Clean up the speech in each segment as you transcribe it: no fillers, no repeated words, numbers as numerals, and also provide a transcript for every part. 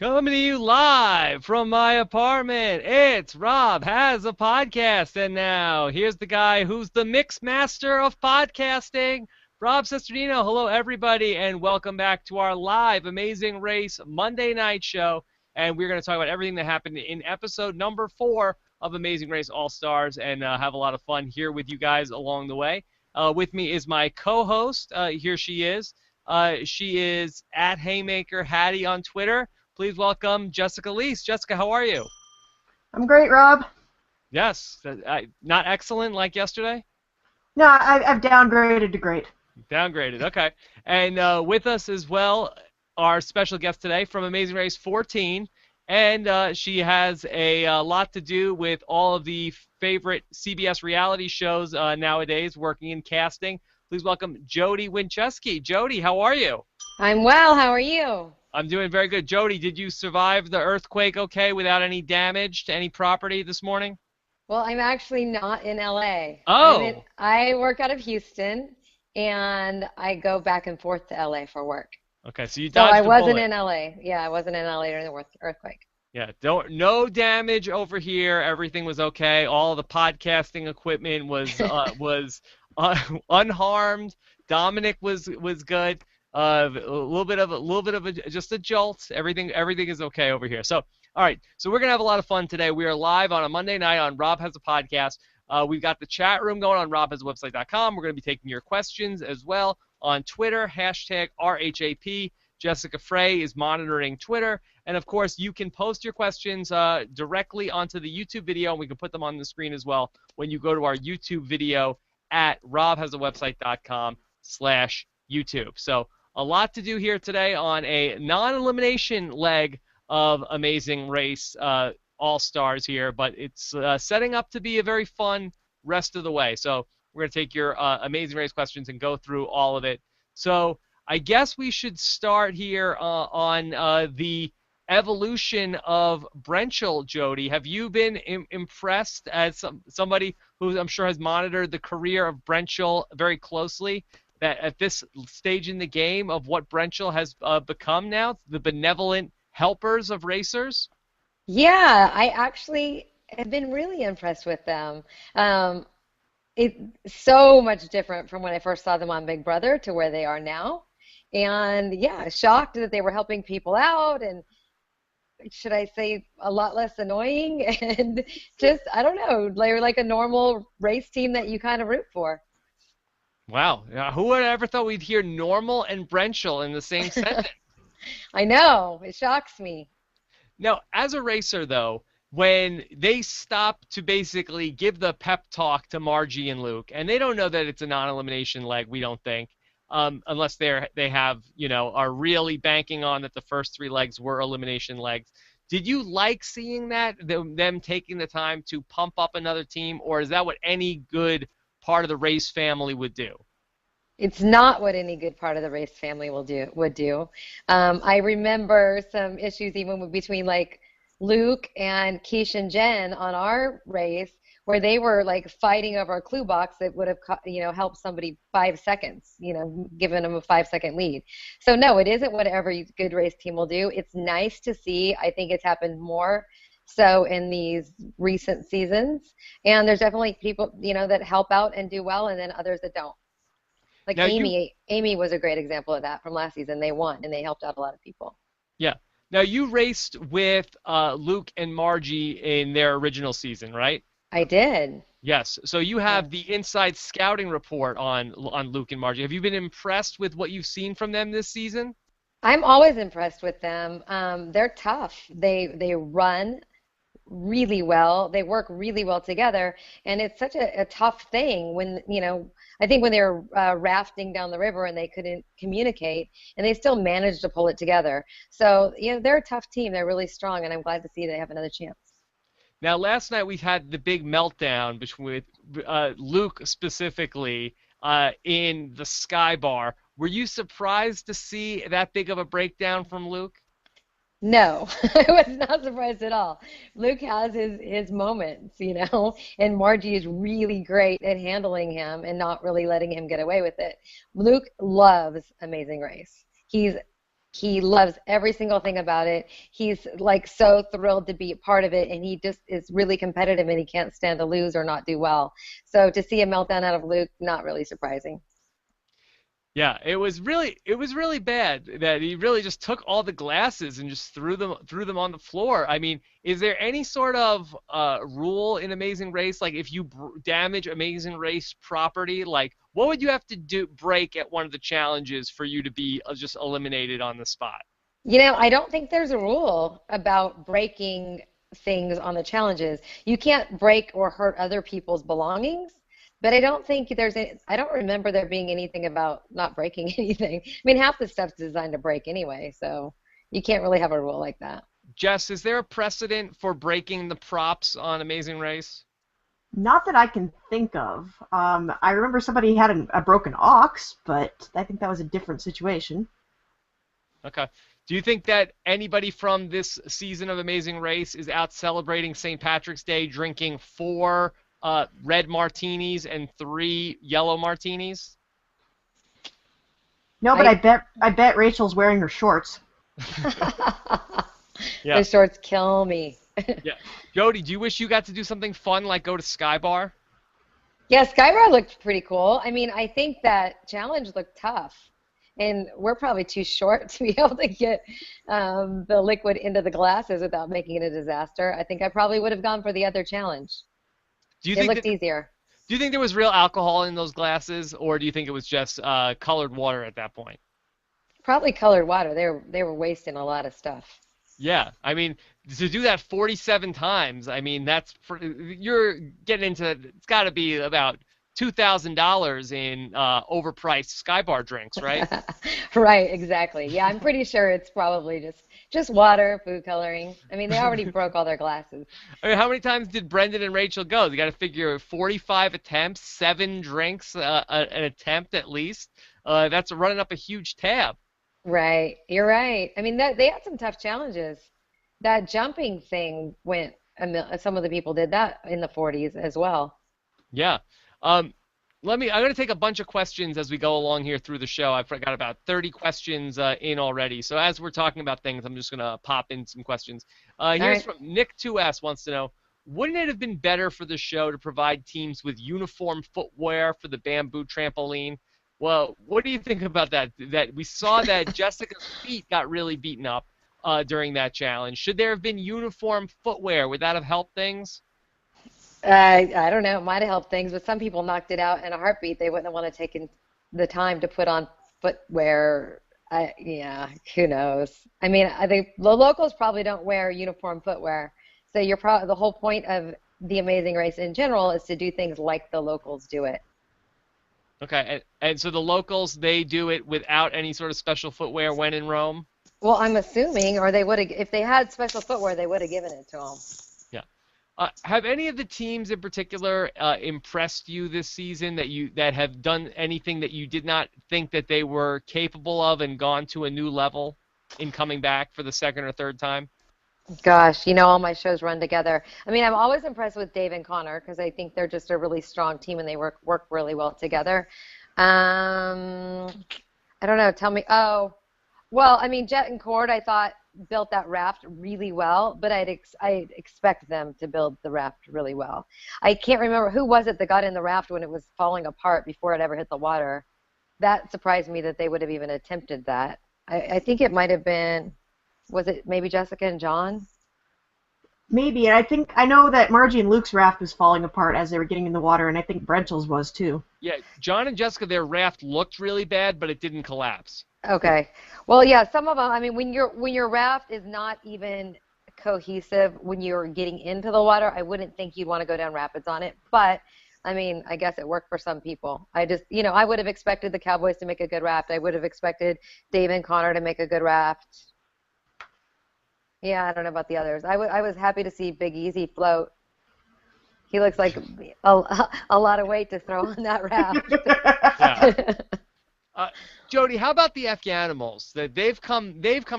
Coming to you live from my apartment. It's Rob Has a Podcast. And now here's the guy who's the mix master of podcasting, Rob Sesternino. Hello, everybody, and welcome back to our live Amazing Race Monday night show. And we're going to talk about everything that happened in episode number 4 of Amazing Race All Stars and have a lot of fun here with you guys along the way. With me is my co-host. Here she is. She is at Haymaker Hattie on Twitter. Please welcome Jessica Leese. Jessica, how are you? I'm great, Rob. Yes. Not excellent like yesterday? No, I've downgraded to great. Downgraded. Okay. And with us as well, our special guest today from Amazing Race 14. And she has a lot to do with all of the favorite CBS reality shows nowadays, working in casting. Please welcome Jodi Wincheski. Jodi, how are you? I'm well. How are you? I'm doing very good. Jodi, did you survive the earthquake okay without any damage to any property this morning? Well, I'm actually not in LA. Oh. I work out of Houston, and I go back and forth to LA for work. Okay, so you So dodged I a wasn't bullet. in LA. Yeah, I wasn't in LA during the earthquake. Yeah, no damage over here. Everything was okay. All the podcasting equipment was unharmed. Dominic was good. A little bit of just a jolt. Everything is okay over here. So, all right. So we're gonna have a lot of fun today. We are live on a Monday night on Rob Has a Podcast. We've got the chat room going on robhasawebsite.com. We're gonna be taking your questions as well on Twitter, #RHAP. Jessica Frey is monitoring Twitter. And, of course, you can post your questions directly onto the YouTube video, and we can put them on the screen as well when you go to our YouTube video at robhasawebsite.com/YouTube. So a lot to do here today on a non-elimination leg of Amazing Race All-Stars here, but it's setting up to be a very fun rest of the way. So we're going to take your Amazing Race questions and go through all of it. So I guess we should start here on the evolution of Brenchel, Jodi. Have you been impressed as somebody who I'm sure has monitored the career of Brenchel very closely, that at this stage in the game of what Brenchel has become now, the benevolent helpers of racers? Yeah, I actually have been really impressed with them. It's so much different from when I first saw them on Big Brother to where they are now. And yeah, shocked that they were helping people out, and should I say a lot less annoying, and just, I don't know, they're like a normal race team that you kind of root for. Wow. Who would have ever thought we'd hear Normal and Brenchel in the same sentence? I know, it shocks me. Now, as a racer, though, when they stop to basically give the pep talk to Margie and Luke, and they don't know that it's a non-elimination leg, we don't think, unless they have, are really banking on that the first 3 legs were elimination legs. Did you like seeing that, them taking the time to pump up another team, or is that what any good part of the race family would do? It's not what any good part of the race family would do. I remember some issues even between like Luke and Keish and Jen on our race, where they were like fighting over a clue box that would have helped somebody 5 seconds, given them a 5-second lead. So no, it isn't what every good race team will do. It's nice to see. I think it's happened more so in these recent seasons, and there's definitely people that help out and do well, and then others that don't. Like Now Amy was a great example of that from last season. They won, and they helped out a lot of people. Yeah. Now, you raced with Luke and Margie in their original season, right? I did. Yes. So you have the inside scouting report on Luke and Margie. Have you been impressed with what you've seen from them this season? I'm always impressed with them. They're tough. They run really well. They work really well together, and it's such a tough thing when, I think when they were rafting down the river and they couldn't communicate, and they still managed to pull it together. So, they're a tough team. They're really strong, and I'm glad to see they have another chance. Now, last night we had the big meltdown with Luke specifically in the Sky Bar. Were you surprised to see that big of a breakdown from Luke? No, I was not surprised at all. Luke has his moments, and Margie is really great at handling him and not really letting him get away with it. Luke loves Amazing Race. He's He loves every single thing about it. He's like so thrilled to be a part of it, and he just is really competitive, and he can't stand to lose or not do well. So to see a meltdown out of Luke, not really surprising. Yeah, it was really bad that he really just took all the glasses and just threw them on the floor. I mean, is there any sort of rule in Amazing Race, like if you damage Amazing Race property, like what would you have to do break at one of the challenges for you to be just eliminated on the spot? I don't think there's a rule about breaking things on the challenges. You can't break or hurt other people's belongings, but I don't remember there being anything about not breaking anything. I mean, half the stuff's designed to break anyway, so you can't really have a rule like that. Jess, is there a precedent for breaking the props on Amazing Race? Not that I can think of. I remember somebody had a broken ox, but I think that was a different situation. Okay. Do you think that anybody from this season of Amazing Race is out celebrating St. Patrick's Day drinking 4 red martinis and 3 yellow martinis? No, but I I bet Rachel's wearing her shorts. Yeah. The shorts kill me. Yeah. Jody, do you wish you got to do something fun like go to Sky Bar? Yeah, Skybar looked pretty cool. I mean, I think that challenge looked tough, and we're probably too short to be able to get the liquid into the glasses without making it a disaster. I think I probably would have gone for the other challenge. Do you It think looked that easier. do you think there was real alcohol in those glasses, or do you think it was just colored water at that point? Probably colored water. They were wasting a lot of stuff. Yeah, I mean, to do that 47 times, I mean, you're getting into it's got to be about $2,000 in overpriced Skybar drinks, right? Right, exactly. Yeah, I'm pretty sure it's probably just water, food coloring. I mean, they already broke all their glasses. I mean, how many times did Brendan and Rachel go? You got to figure 45 attempts, 7 drinks an attempt at least. That's running up a huge tab. Right, you're right. I mean, they had some tough challenges. That jumping thing went. Some of the people did that in the 40s as well. Yeah. Um, I'm going to take a bunch of questions as we go along here through the show. I've got about 30 questions in already. So as we're talking about things, I'm just going to pop in some questions. All Here's right. from Nick 2S wants to know, wouldn't it have been better for the show to provide teams with uniform footwear for the bamboo trampoline? Well, what do you think about that? That we saw that Jessica's feet got really beaten up during that challenge. Should there have been uniform footwear? Would that have helped things? I don't know. It might have helped things, but some people knocked it out in a heartbeat. They wouldn't have want to taken the time to put on footwear. Yeah, who knows? I mean, I think the locals probably don't wear uniform footwear. So the whole point of the Amazing Race in general is to do things like the locals do it. Okay, and so the locals, they do it without any sort of special footwear when in Rome? Well, I'm assuming, or they would have, if they had special footwear, they would have given it to them. Yeah. Have any of the teams in particular impressed you this season that have done anything that you did not think that they were capable of and gone to a new level in coming back for the second or third time? Gosh, all my shows run together. I mean, I'm always impressed with Dave and Connor because I think they're just a really strong team and they work really well together. I don't know. Tell me. Oh, well, I mean, Jet and Cord, I thought built that raft really well, but I expect them to build the raft really well. I can't remember who was it that got in the raft when it was falling apart before it ever hit the water. That surprised me that they would have even attempted that. I think it might have been, was it maybe Jessica and John? Maybe, and I know that Margie and Luke's raft was falling apart as they were getting in the water, and I think Brentel's was too. Yeah, John and Jessica, their raft looked really bad, but it didn't collapse. Okay. Well, yeah, some of them, I mean, when your raft is not even cohesive when you're getting into the water, I wouldn't think you'd want to go down rapids on it. But I mean, I guess it worked for some people. I would have expected the Cowboys to make a good raft. I would have expected Dave and Connor to make a good raft. Yeah, I don't know about the others. I was happy to see Big Easy float. He looks like a lot of weight to throw on that raft. Yeah. Jody, how about the Afghanimals? That they've come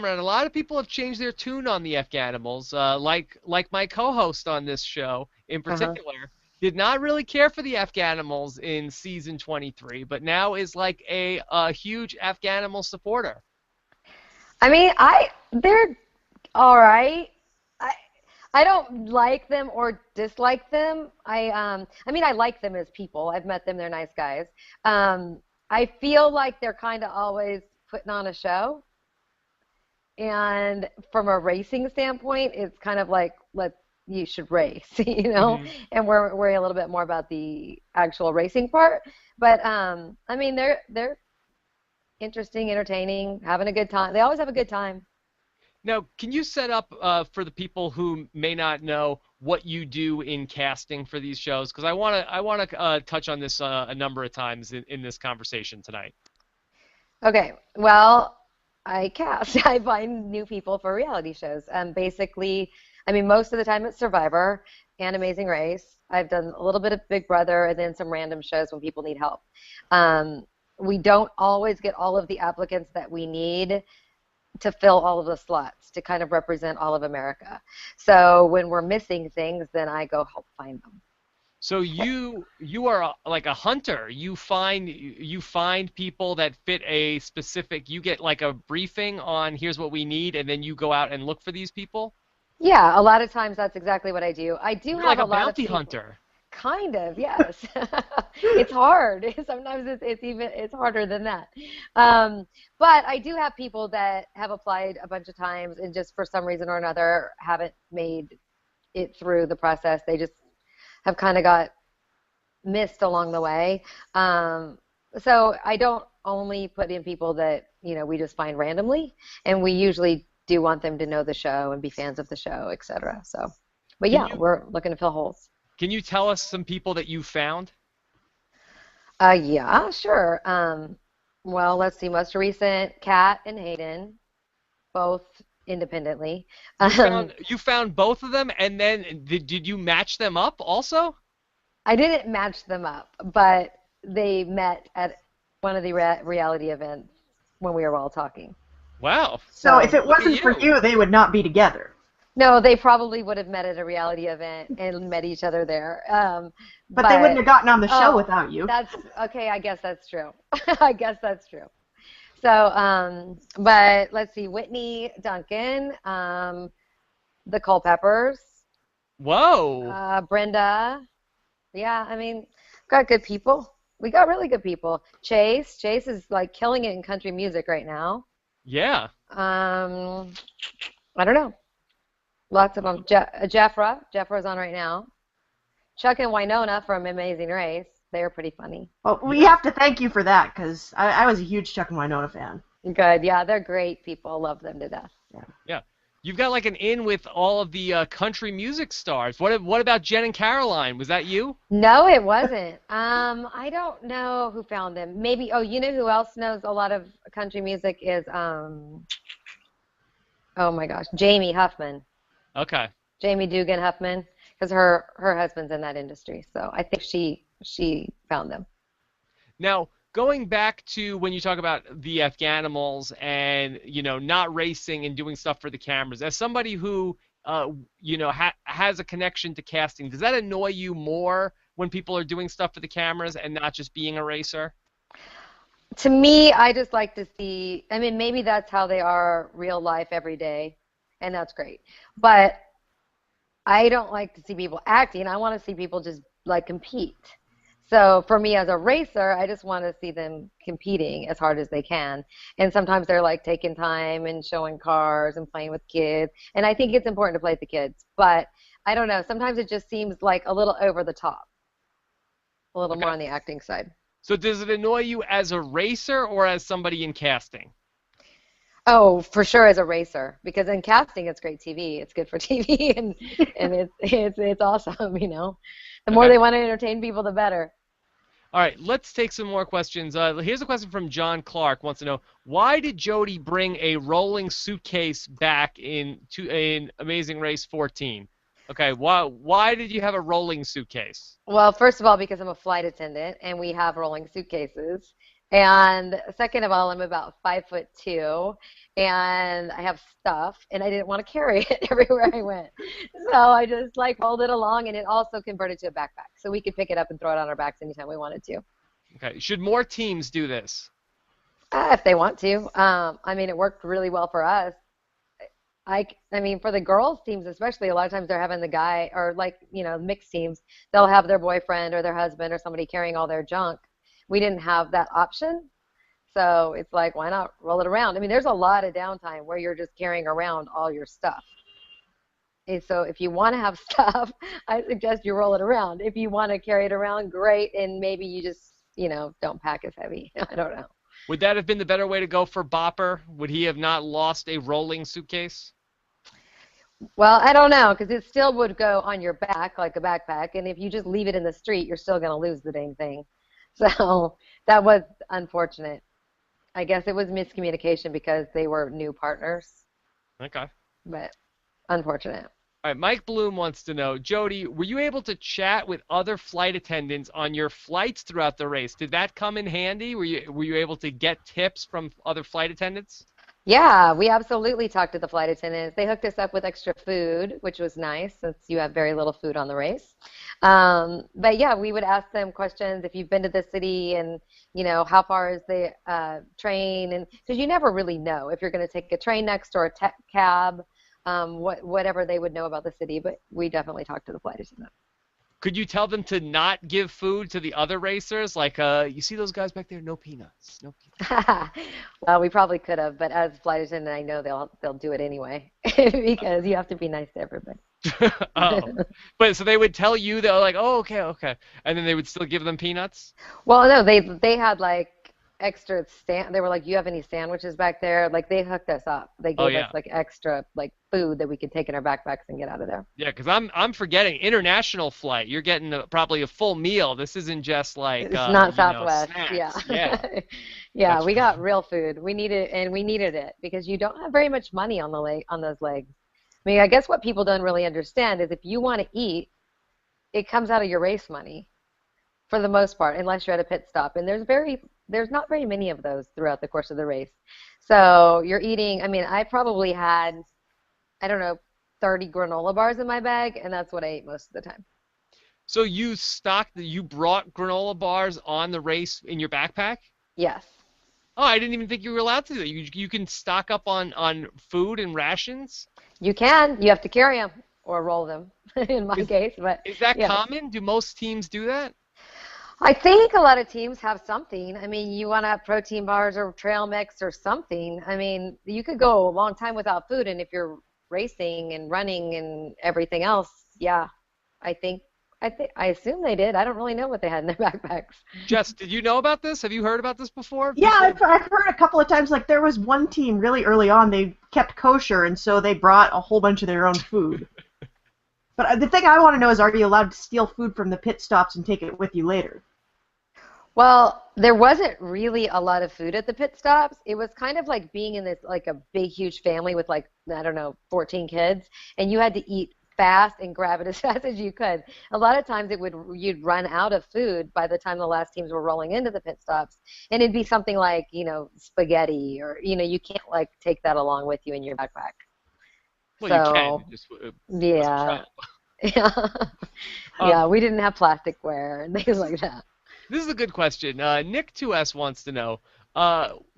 around. A lot of people have changed their tune on the Afghanimals. Like my co-host on this show in particular, did not really care for the Afghanimals in season 23, but now is like a huge Afghanimal supporter. I mean, they're all right. I I don't like them or dislike them. I mean, I like them as people. I've met them. They're nice guys. I feel like they're kind of always putting on a show. And from a racing standpoint, it's kind of like you should race, you know. Hmm. And we're worry a little bit more about the actual racing part. But I mean, they're interesting, entertaining, having a good time. They always have a good time. Now, can you set up for the people who may not know what you do in casting for these shows? Because I want to touch on this a number of times in this conversation tonight. Okay, well, I cast. I find new people for reality shows. Basically, I mean, most of the time it's Survivor and Amazing Race. I've done a little bit of Big Brother and then some random shows when people need help. Um, we don't always get all of the applicants that we need to fill all of the slots to kind of represent all of America. So when we're missing things, then I go help find them. So you are like a hunter. You find people that fit a specific. You get like a briefing on here's what we need, and then you go out and look for these people. Yeah, a lot of times that's exactly what I do. I do You're have like a a lot of bounty people. hunter. Kind of, yes. It's hard. Sometimes it's harder than that. Um, but I do have people that have applied a bunch of times and just for some reason or another haven't made it through the process. They just have kind of got missed along the way. So I don't only put in people that, we just find randomly, and we usually do want them to know the show and be fans of the show, etc. So, but Can yeah, you we're looking to fill holes. can you tell us some people that you found? Yeah, sure. Well, let's see. Most recent, Kat and Hayden, both independently. You Um, found you found both of them, and then did you match them up also? I didn't match them up, but they met at one of the reality events when we were all talking. Wow, So if So, it look at wasn't for you. you, they would not be together. no, they probably would have met at a reality event and met each other there. But they wouldn't But, have gotten on the show oh, without you. that's okay. I guess that's true. I guess that's true. So, but let's see, Whitney Duncan, the Culpeppers, Whoa. Brenda. Yeah, I mean, got good people. We got really good people. Chase is like killing it in country music right now. Yeah. Um, I don't know, lots of them. Jeffra's on right now. Chuck and Winona from Amazing Race. They were pretty funny. Well, we Yeah. have to thank you for that because I was a huge Chuck and Winona fan. Good, yeah, they're great people. Love them to death. Yeah. Yeah. You've got like an in with all of the country music stars. What about Jen and Caroline? Was that you? No, it wasn't. I don't know who found them. Maybe, oh, you know who else knows a lot of country music is, oh my gosh, Jamie Huffman. Okay. Jamie Dugan Huffman, because her husband's in that industry. So I think she found them. Now, going back to when you talk about the Afghanimals and, not racing and doing stuff for the cameras, as somebody who, has a connection to casting, does that annoy you more when people are doing stuff for the cameras and not just being a racer? To me, I just like to see, I mean, maybe that's how they are real life every day, and that's great. But I don't like to see people acting. I want to see people just like compete. So for me as a racer, I just want to see them competing as hard as they can. And sometimes they're like taking time and showing cars and playing with kids. And I think it's important to play with the kids. But I don't know. Sometimes it just seems like a little over the top, a little more Okay. on the acting side. So does it annoy you as a racer or as somebody in casting? Oh, for sure as a racer, because in casting it's great TV. It's good for TV and it's awesome, you know. The more Okay. they want to entertain people, the better. All right, let's take some more questions. Here's a question from John Clark. Wants to know, why did Jodi bring a rolling suitcase back in Amazing Race 14? Okay, why did you have a rolling suitcase? Well, first of all, because I'm a flight attendant and we have rolling suitcases. And second of all, I'm about 5'2", and I have stuff, and I didn't want to carry it everywhere I went. So I just like rolled it along, and it also converted to a backpack, so we could pick it up and throw it on our backs anytime we wanted to. Okay, should more teams do this? If they want to. I mean, it worked really well for us. I mean, for the girls teams especially, a lot of times they're having the guy or like, mixed teams, they'll have their boyfriend or their husband or somebody carrying all their junk. We didn't have that option. So it's like, why not roll it around? I mean, there's a lot of downtime where you're just carrying around all your stuff. And so if you want to have stuff, I suggest you roll it around. If you want to carry it around, great. And maybe you just, don't pack as heavy. I don't know. Would that have been the better way to go for Bopper? Would he have not lost a rolling suitcase? Well, I don't know, because it still would go on your back like a backpack. And if you just leave it in the street, you're still going to lose the dang thing. So that was unfortunate. I guess it was miscommunication because they were new partners. Okay. But unfortunate. All right, Mike Bloom wants to know, Jodi, were you able to chat with other flight attendants on your flights throughout the race? Did that come in handy? Were you able to get tips from other flight attendants? Yeah, we absolutely talked to the flight attendants. They hooked us up with extra food, which was nice since you have very little food on the race. But yeah, we would ask them questions if you've been to the city and, how far is the train? And because you never really know if you're going to take a train next or a cab, whatever they would know about the city. But we definitely talked to the flight attendant. Could you tell them to not give food to the other racers? Like, you see those guys back there? No peanuts. No peanuts. Well, we probably could have, but as flight attendant, I know they'll do it anyway because you have to be nice to everybody. Oh, but so they would tell you, they're like, oh, okay, and then they would still give them peanuts? Well, no, they had like extra they were like, you have any sandwiches back there? Like they hooked us up. They gave us like extra like food that we could take in our backpacks and get out of there. Yeah, because I'm forgetting international flight. You're getting probably a full meal. This isn't just like it's not Southwest. Snacks. Yeah. Yeah, we got real food. We needed it because you don't have very much money on those legs. I mean, I guess what people don't really understand is if you want to eat, it comes out of your race money for the most part, unless you're at a pit stop. And there's not very many of those throughout the course of the race. So you're eating, I mean, I probably had, I don't know, 30 granola bars in my bag, and that's what I ate most of the time. So you brought granola bars on the race in your backpack? Yes. Oh, I didn't even think you were allowed to do that. You can stock up on food and rations? You can. You have to carry them or roll them in my case. But is that yeah. common? Do most teams do that? I think a lot of teams have something. I mean, you want to have protein bars or trail mix or something. I mean, you could go a long time without food, and if you're racing and running and everything else, yeah, I assume they did. I don't really know what they had in their backpacks. Jess, did you know about this? Have you heard about this before? Yeah, I've heard a couple of times. Like there was one team really early on. They kept kosher, and so they brought a whole bunch of their own food. But the thing I want to know is, are you allowed to steal food from the pit stops and take it with you later? Well, there wasn't really a lot of food at the pit stops. It was kind of like being in this like a big, huge family with like, I don't know, 14 kids, and you had to eat fast and grab it as fast as you could. A lot of times you'd run out of food by the time the last teams were rolling into the pit stops, and it'd be something like, spaghetti or, you can't like take that along with you in your backpack. Well, you can. Just, yeah. Yeah, we didn't have plasticware and things like that. This is a good question. Nick 2S wants to know,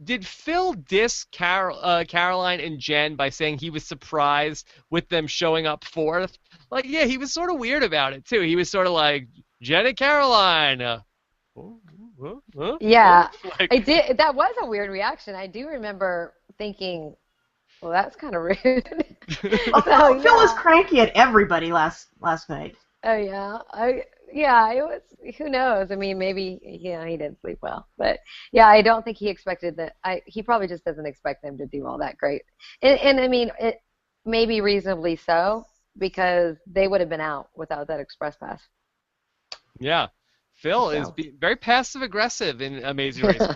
did Phil diss Caroline and Jen by saying he was surprised with them showing up fourth? Like, yeah, he was sort of weird about it, too. He was sort of like, Jen and Caroline. Yeah, like, I did. That was a weird reaction. I do remember thinking, well, that's kind of rude. Phil was cranky at everybody last night. Oh, yeah. Yeah, it was, who knows? I mean, maybe, he didn't sleep well. But, yeah, I don't think he expected that. He probably just doesn't expect them to do all that great. And I mean, it may be reasonably so, because they would have been out without that express pass. Yeah. Phil is very passive-aggressive in Amazing Race.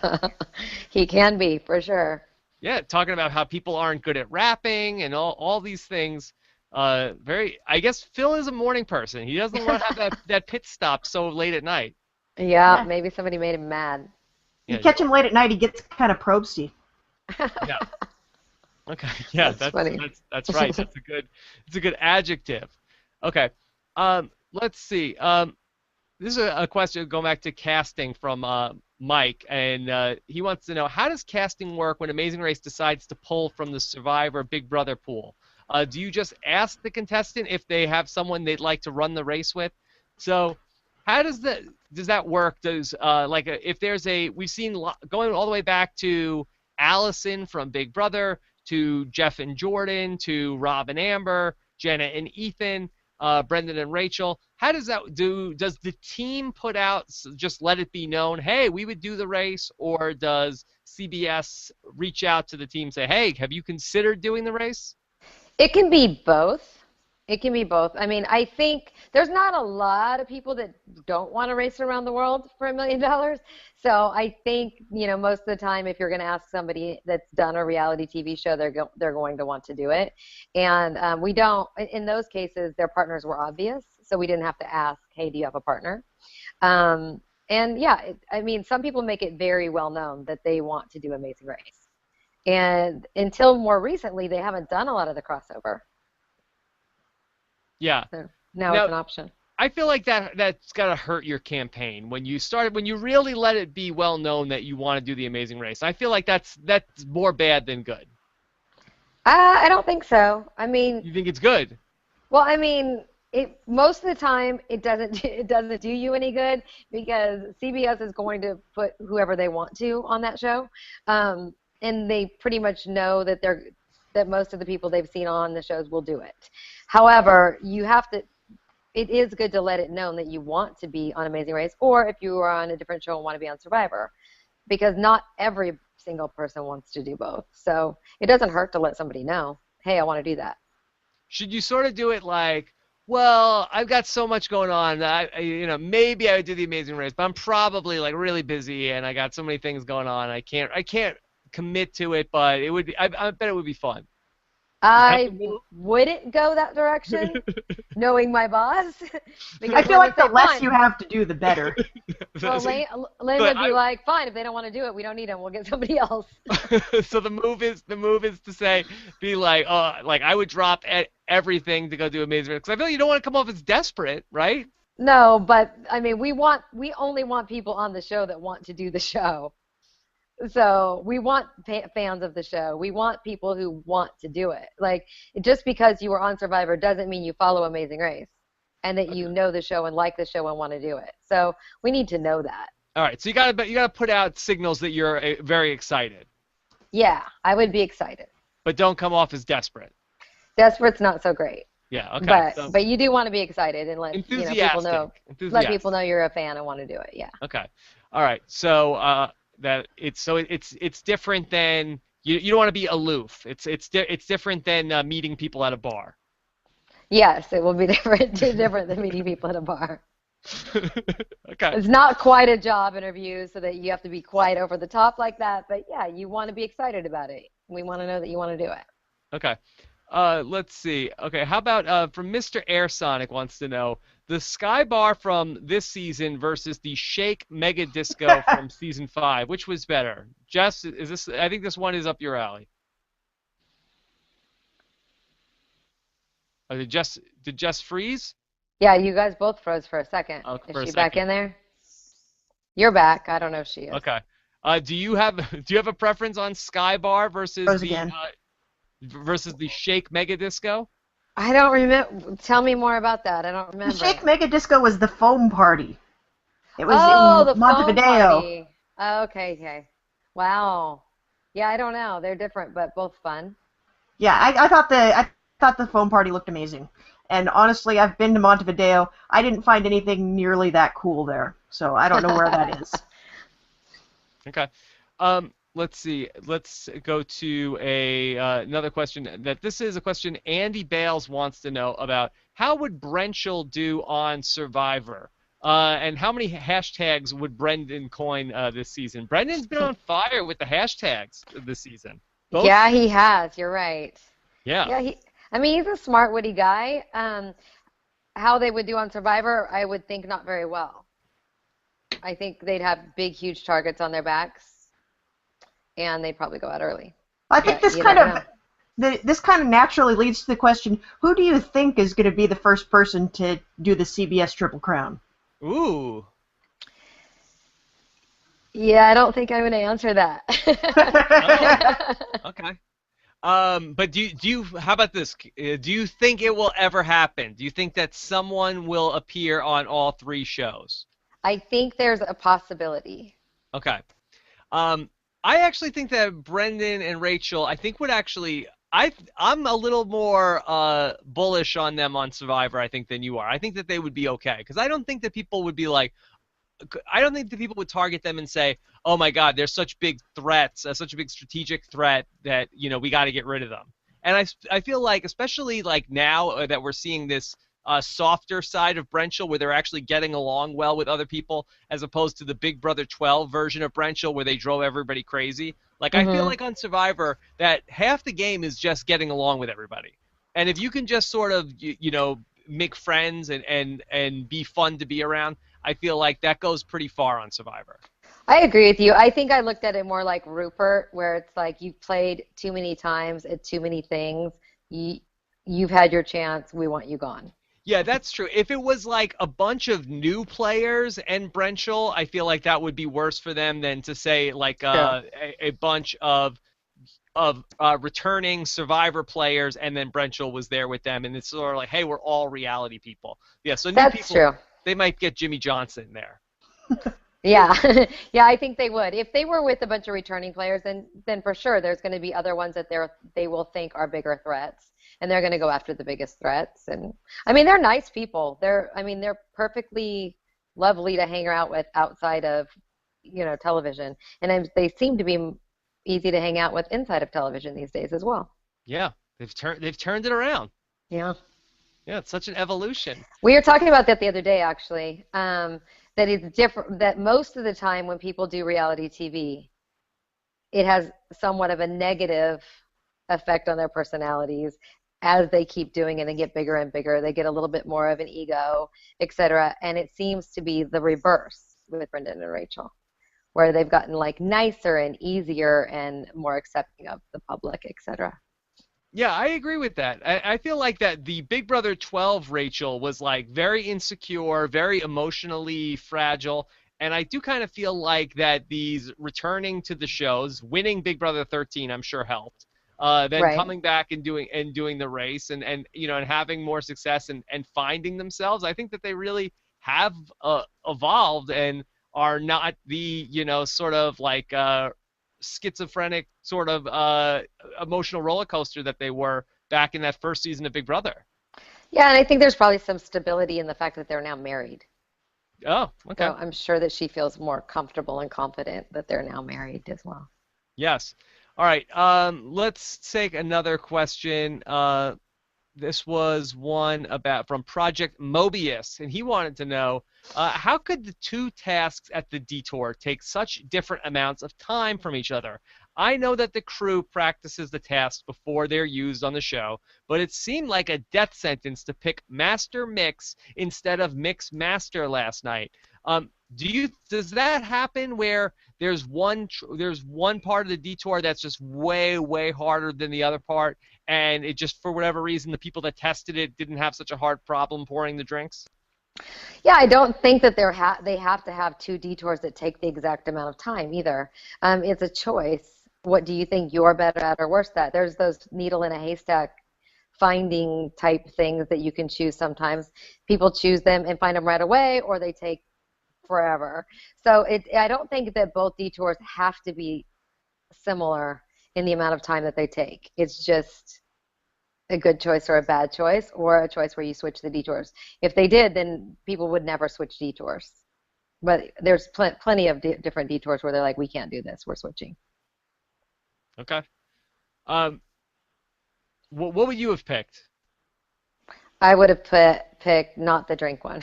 He can be, for sure. Yeah, talking about how people aren't good at rapping and all these things. I guess Phil is a morning person. He doesn't want to have that pit stop so late at night. Yeah, maybe somebody made him mad. You catch him late at night, he gets kind of probesty. Yeah. Okay. Yeah, that's funny. That's right. It's a good adjective. Okay. Let's see. This is a question going back to casting from Mike, and he wants to know, how does casting work when Amazing Race decides to pull from the Survivor Big Brother pool? Do you just ask the contestant if they have someone they'd like to run the race with? So how does that work? If there's we've seen going all the way back to Allison from Big Brother, to Jeff and Jordan, to Rob and Amber, Jenna and Ethan, Brendan and Rachel. How does that do? Does the team put out, just let it be known, hey, we would do the race, or does CBS reach out to the team and say, hey, have you considered doing the race? It can be both. It can be both. I mean, I think there's not a lot of people that don't want to race around the world for $1 million. So I think, most of the time, if you're going to ask somebody that's done a reality TV show, they're going to want to do it. And we don't, in those cases, their partners were obvious. So we didn't have to ask, hey, do you have a partner? And yeah, I mean, some people make it very well known that they want to do Amazing Race. And until more recently, they haven't done a lot of the crossover. Yeah. So now it's an option. I feel like that's got to hurt your campaign when you really let it be well known that you want to do the Amazing Race. I feel like that's more bad than good. I don't think so. I mean, you think it's good? Well, I mean, most of the time it doesn't do you any good, because CBS is going to put whoever they want to on that show, and they pretty much know that most of the people they've seen on the shows will do it. However, it is good to let it known that you want to be on Amazing Race, or if you are on a different show and want to be on Survivor, because not every single person wants to do both. So it doesn't hurt to let somebody know, hey, I want to do that. Should you sort of do it like, well, I've got so much going on, maybe I would do the Amazing Race, but I'm probably like really busy and I got so many things going on, I can't commit to it, but I bet it would be fun. I wouldn't go that direction, knowing my boss. I feel like the less you have to do, the better. Well, Lane would be like, fine, if they don't want to do it, we don't need them. We'll get somebody else. So the move is to be like, I would drop everything to go do Amazing Race, because I feel like you don't want to come off as desperate, right? No, but I mean, we only want people on the show that want to do the show. So we want fans of the show. We want people who want to do it. Like, just because you were on Survivor doesn't mean you follow Amazing Race and that you know the show and like the show and want to do it. So we need to know that. All right. So you gotta put out signals that you're very excited. Yeah, I would be excited. But don't come off as desperate. Desperate's not so great. Yeah. Okay. But you do want to be excited and let people know. Let people know you're a fan and want to do it. Yeah. Okay. All right. So it's different than you don't want to be aloof. It's different than meeting people at a bar. Yes, it will be different than meeting people at a bar. Okay. It's not quite a job interview, so that you have to be quite over the top like that. But yeah, you want to be excited about it. We want to know that you want to do it. Okay. Let's see. Okay, how about from Mr. Airsonic wants to know the Sky Bar from this season versus the Shake Mega Disco from season 5. Which was better? Jess, I think this one is up your alley. Did Jess freeze? Yeah, you guys both froze for a second. Is she back in there? You're back. I don't know if she is. Okay. Do you have a preference on Sky Bar versus the Shake Mega Disco? I don't remember. Tell me more about that. I don't remember. The Shake Mega Disco was the foam party. It was in Montevideo. Foam party. Okay. Wow. Yeah, I don't know. They're different, but both fun. Yeah, I thought the foam party looked amazing. And honestly, I've been to Montevideo. I didn't find anything nearly that cool there. So I don't know where that is. Okay. Let's see. Let's go to another question. This is a question Andy Bales wants to know about. How would Brenchel do on Survivor? And how many hashtags would Brendan coin this season? Brendan's been on fire with the hashtags this season. Both? Yeah, he has. You're right. Yeah. Yeah, he's a smart, witty guy. How they would do on Survivor, I would think not very well. I think they'd have big, huge targets on their backs. And they'd probably go out early. I think this kind of naturally leads to the question: who do you think is going to be the first person to do the CBS Triple Crown? Ooh. Yeah, I don't think I'm going to answer that. Oh, okay. But how about this? Do you think it will ever happen? Do you think that someone will appear on all three shows? I think there's a possibility. Okay. Um, I actually think that Brendan and Rachel, I think would actually, I'm a little more bullish on them on Survivor, I think, than you are. I think that they would be okay because I don't think that people would be like, I don't think that people would target them and say, "Oh my God, they're such big threats, such a big strategic threat that we got to get rid of them." And I feel like, especially like now that we're seeing this softer side of Brenchel, where they're actually getting along well with other people, as opposed to the Big Brother 12 version of Brenchel, where they drove everybody crazy. Like I feel Hmm. like on Survivor, that half the game is just getting along with everybody, and if you can just sort of make friends and be fun to be around, I feel like that goes pretty far on Survivor. I agree with you. I think I looked at it more like Rupert, where it's like you've played too many times at too many things. You, you've had your chance. We want you gone. Yeah, that's true. If it was like a bunch of new players and Brenchel, I feel like that would be worse for them than to say like True. a bunch of returning Survivor players and then Brenchel was there with them, and it's sort of like, hey, we're all reality people. Yeah, so new That's people, true. they might get Jimmy Johnson there. Yeah, yeah, I think they would. If they were with a bunch of returning players, then for sure there's going to be other ones that they will think are bigger threats, and they're going to go after the biggest threats. And I mean, they're nice people. I mean, they're perfectly lovely to hang out with outside of, television, and they seem to be easy to hang out with inside of television these days as well. Yeah, they've turned it around. Yeah. Yeah, it's such an evolution. We were talking about that the other day, actually. That it's different. That most of the time when people do reality TV, it has somewhat of a negative effect on their personalities as they keep doing it and get bigger and bigger. They get a little bit more of an ego, etc. And it seems to be the reverse with Brendan and Rachel, where they've gotten like nicer and easier and more accepting of the public, etc. Yeah, I agree with that. I feel like that the Big Brother 12 Rachel was like very insecure, very emotionally fragile, and I do kind of feel like that these returning to the shows, winning Big Brother 13, I'm sure helped. Then Right. coming back and doing the race and having more success and finding themselves. I think that they really have evolved and are not the sort of like schizophrenic sort of emotional roller coaster that they were back in that first season of Big Brother. Yeah, and I think there's probably some stability in the fact that they're now married. Oh, So okay. I'm sure that she feels more comfortable and confident that they're now married as well. Yes. All right. Let's take another question. This was one about from Project Mobius, and he wanted to know how could the two tasks at the detour take such different amounts of time from each other? I know that the crew practices the tasks before they're used on the show, but it seemed like a death sentence to pick Master Mix instead of Mix Master last night. Does that happen where there's one part of the detour that's just way harder than the other part, and it just for whatever reason the people that tested it didn't have such a hard problem pouring the drinks? Yeah, I don't think that they have to have two detours that take the exact amount of time either. It's a choice. What do you think you're better at or worse at? There's those needle in a haystack finding type things that you can choose sometimes. People choose them and find them right away, or they take forever. So I don't think that both detours have to be similar in the amount of time that they take. It's just a good choice or a bad choice, or a choice where you switch the detours. If they did, then people would never switch detours. But there's plenty of different detours where they're like, we can't do this, we're switching. Okay. Um, what would you have picked? I would have picked not the drink one.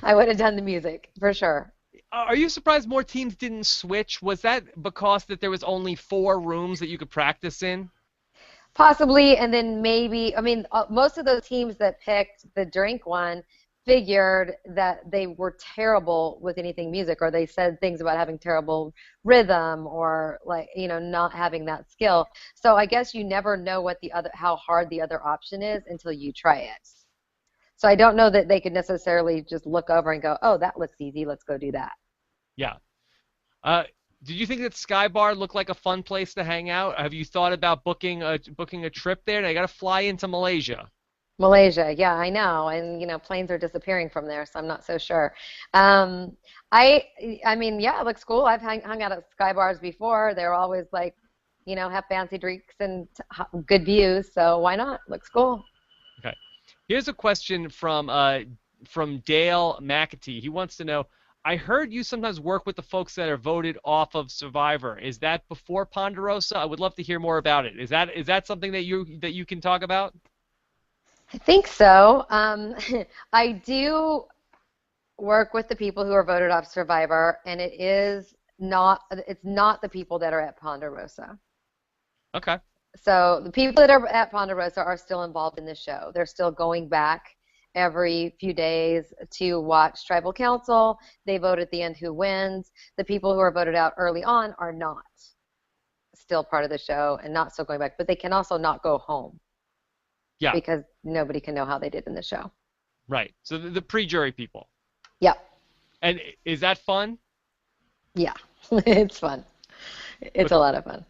I would have done the music for sure. Are you surprised more teams didn't switch? Was that because that there was only 4 rooms that you could practice in? Possibly, and then maybe, I mean, most of those teams that picked the drink one figured that they were terrible with anything music, or they said things about having terrible rhythm, or like, not having that skill. So I guess you never know how hard the other option is until you try it. So I don't know that they could necessarily just look over and go, oh, that looks easy, let's go do that. Yeah. Uh, did you think that Sky Bar looked like a fun place to hang out? Have you thought about booking a trip there? Now you got to fly into Malaysia. Malaysia, yeah, I know, and planes are disappearing from there, so I'm not so sure. Um, I, I mean, yeah, it looks cool. I've hung out at Sky Bars before. They're always like, have fancy drinks and good views, so why not? Looks cool. Okay. Here's a question from Dale McAtee. He wants to know, I heard you sometimes work with the folks that are voted off of Survivor. Is that before Ponderosa? I would love to hear more about it. Is that something that you can talk about? I think so. I do work with the people who are voted off Survivor, and it's not the people that are at Ponderosa. Okay. So the people that are at Ponderosa are still involved in the show. They're still going back every few days to watch Tribal Council. They vote at the end who wins. The people who are voted out early on are not still part of the show and not still going back, but they can also not go home Yeah. because nobody can know how they did in the show. Right. So the pre-jury people. Yep. And is that fun? Yeah. It's fun. It's a lot of fun.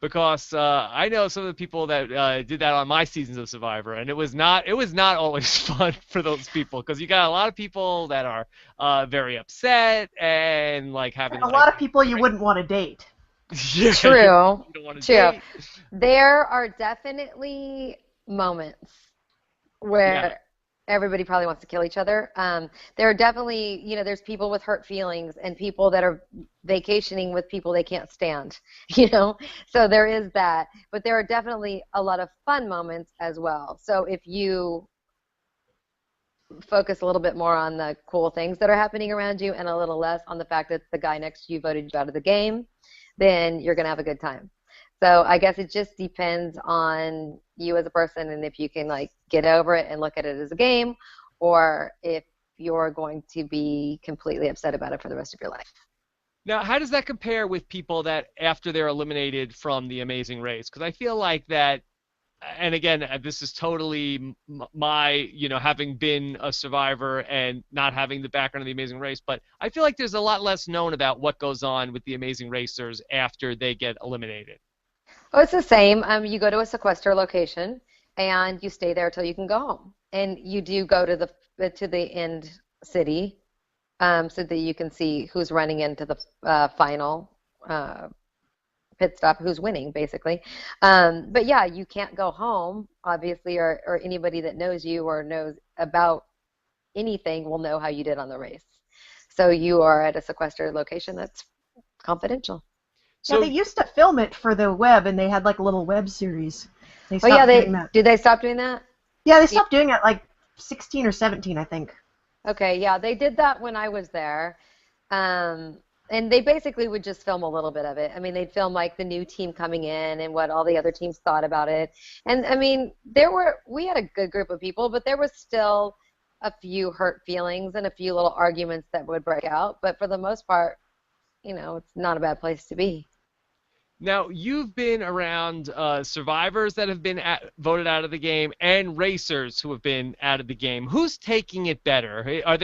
Because I know some of the people that did that on my seasons of Survivor, and it was not always fun for those people because you got a lot of people that are very upset and like having And a lot of people you wouldn't want to date. Yeah, True. you don't want to True. date. There are definitely moments where everybody probably wants to kill each other. There are definitely, there's people with hurt feelings and people that are vacationing with people they can't stand, So there is that. But there are definitely a lot of fun moments as well. So if you focus a little bit more on the cool things that are happening around you and a little less on the fact that the guy next to you voted you out of the game, then you're going to have a good time. So I guess it just depends on you as a person and if you can like get over it and look at it as a game or if you're going to be completely upset about it for the rest of your life. Now, how does that compare with people that after they're eliminated from the Amazing Race? Because I feel like that, and again, this is totally my, having been a survivor and not having the background of the Amazing Race, but I feel like there's a lot less known about what goes on with the Amazing Racers after they get eliminated. Oh, it's the same. You go to a sequester location and you stay there till you can go home. And you do go to the end city so that you can see who's running into the final pit stop, who's winning, basically. But yeah, you can't go home, obviously, or anybody that knows you or knows about anything will know how you did on the race. So you are at a sequestered location that's confidential. So, yeah, they used to film it for the web, and they had like a little web series. They stopped doing that. Did they stop doing that? Yeah, they stopped doing it like 16 or 17, I think. Okay, yeah, they did that when I was there. And they basically would just film a little bit of it. I mean, they'd film like the new team coming in and what all the other teams thought about it. And I mean, we had a good group of people, but there was still a few hurt feelings and a few little arguments that would break out. But for the most part, it's not a bad place to be. Now, you've been around survivors that have been voted out of the game and racers who have been out of the game. Who's taking it better? Are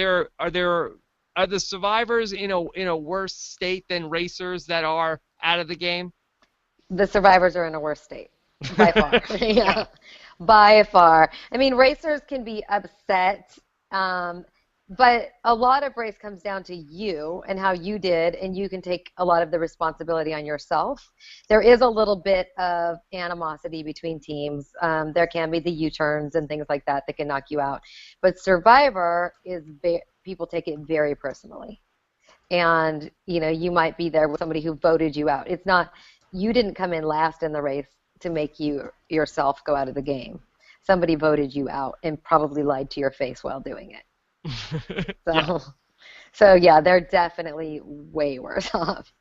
the survivors in a worse state than racers that are out of the game? The survivors are in a worse state, by far. Yeah, by far. I mean, racers can be upset, but a lot of race comes down to you and how you did, and you can take a lot of the responsibility on yourself. There is a little bit of animosity between teams. There can be the U-turns and things like that can knock you out. But Survivor people take it very personally. And, you might be there with somebody who voted you out. It's not, you didn't come in last in the race to make you yourself go out of the game. Somebody voted you out and probably lied to your face while doing it. So yeah, they're definitely way worse off.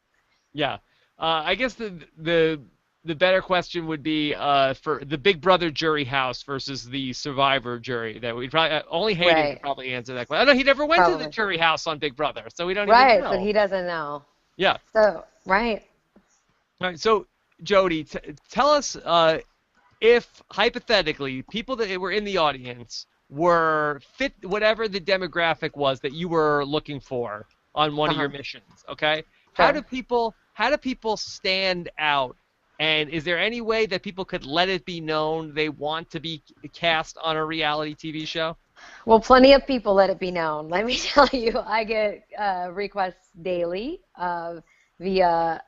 Yeah, I guess the better question would be for the Big Brother jury house versus the Survivor jury. That we probably only Hayden could probably answer that question. I know he never went to the jury house on Big Brother, so we don't even know. So he doesn't know. Yeah. So right. All right. So Jodi, tell us if hypothetically people that were in the audience were fit whatever the demographic was that you were looking for on one of your missions, okay? Sure. how do people stand out? And is there any way that people could let it be known they want to be cast on a reality TV show? Well, plenty of people let it be known. Let me tell you, I get requests daily via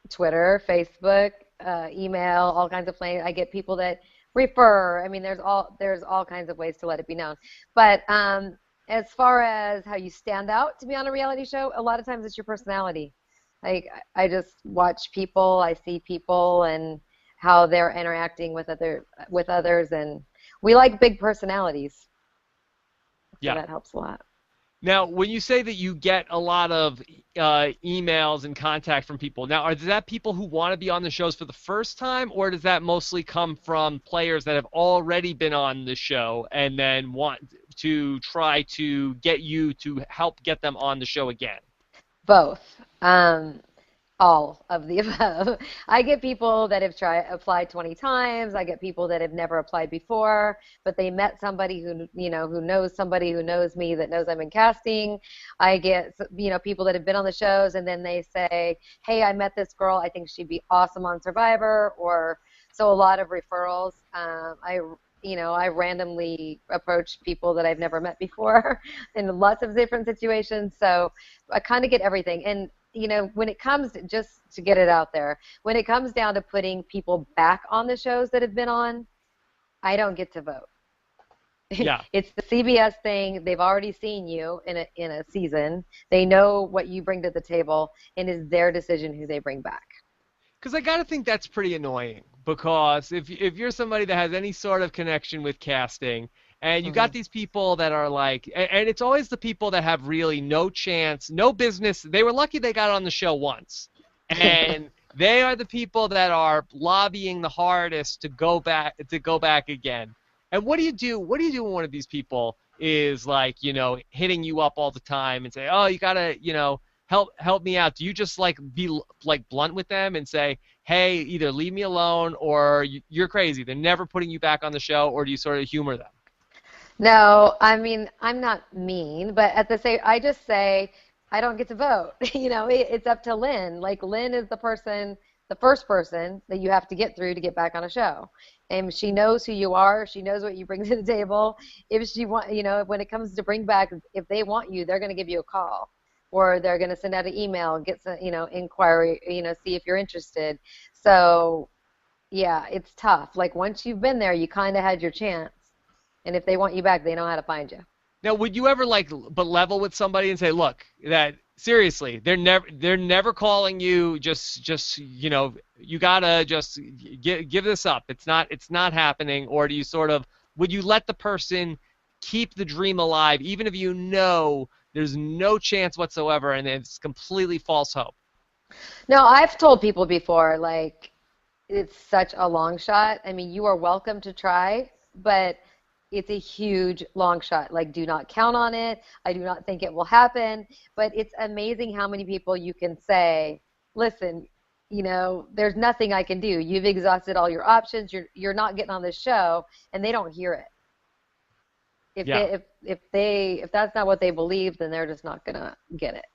Twitter, Facebook, email, all kinds of places. I get people that refer. I mean, there's all kinds of ways to let it be known. But as far as how you stand out to be on a reality show, a lot of times it's your personality. Like I just watch people, I see people, and how they're interacting with others, and we like big personalities, so Yeah. that helps a lot. Now, when you say that you get a lot of emails and contact from people, now are that people who want to be on the shows for the first time, or does that mostly come from players that have already been on the show and then want to try to get you to help get them on the show again? Both. All of the above. I get people that have applied 20 times. I get people that have never applied before, but they met somebody who knows somebody who knows me that knows I'm in casting. I get, people that have been on the shows and then they say, "Hey, I met this girl. I think she'd be awesome on Survivor." Or so a lot of referrals. I randomly approach people that I've never met before in lots of different situations. So I kind of get everything. And when it comes just to get it out there, when it comes down to putting people back on the shows that have been on, I don't get to vote. Yeah. It's the CBS thing. They've already seen you in a season. They know what you bring to the table, and it's their decision who they bring back. Because I gotta think that's pretty annoying. Because if you're somebody that has any sort of connection with casting, and you got Hmm. these people that are like, and it's always the people that have really no chance, no business. They were lucky they got on the show once, and they are the people that are lobbying the hardest to go back again. And what do you do? What do you do when one of these people is like, hitting you up all the time and say, "Oh, you gotta, help me out"? Do you just like be like blunt with them and say, "Hey, either leave me alone or you're crazy. They're never putting you back on the show," or do you sort of humor them? No, I mean, I'm not mean, but at the same, I just say I don't get to vote. It's up to Lynn. Like Lynn is the first person that you have to get through to get back on a show. And she knows who you are. She knows what you bring to the table. If she want, when it comes to bring back, if they want you, they're going to give you a call, or they're going to send out an email, get some, inquiry, see if you're interested. So yeah, it's tough. Like once you've been there, you kind of had your chance. And if they want you back, they know how to find you. Now, would you ever like but level with somebody and say, "Look, that seriously, they're never calling you. Just you gotta just give this up. It's not happening." Or do you sort of would you let the person keep the dream alive, even if you know there's no chance whatsoever and it's completely false hope? No, I've told people before, like, it's such a long shot. I mean, you are welcome to try, but it's a huge long shot. Like, do not count on it. I do not think it will happen. But it's amazing how many people you can say, listen, there's nothing I can do. You've exhausted all your options. You're not getting on this show, and they don't hear it. If Yeah. if that's not what they believe, then they're just not gonna get it.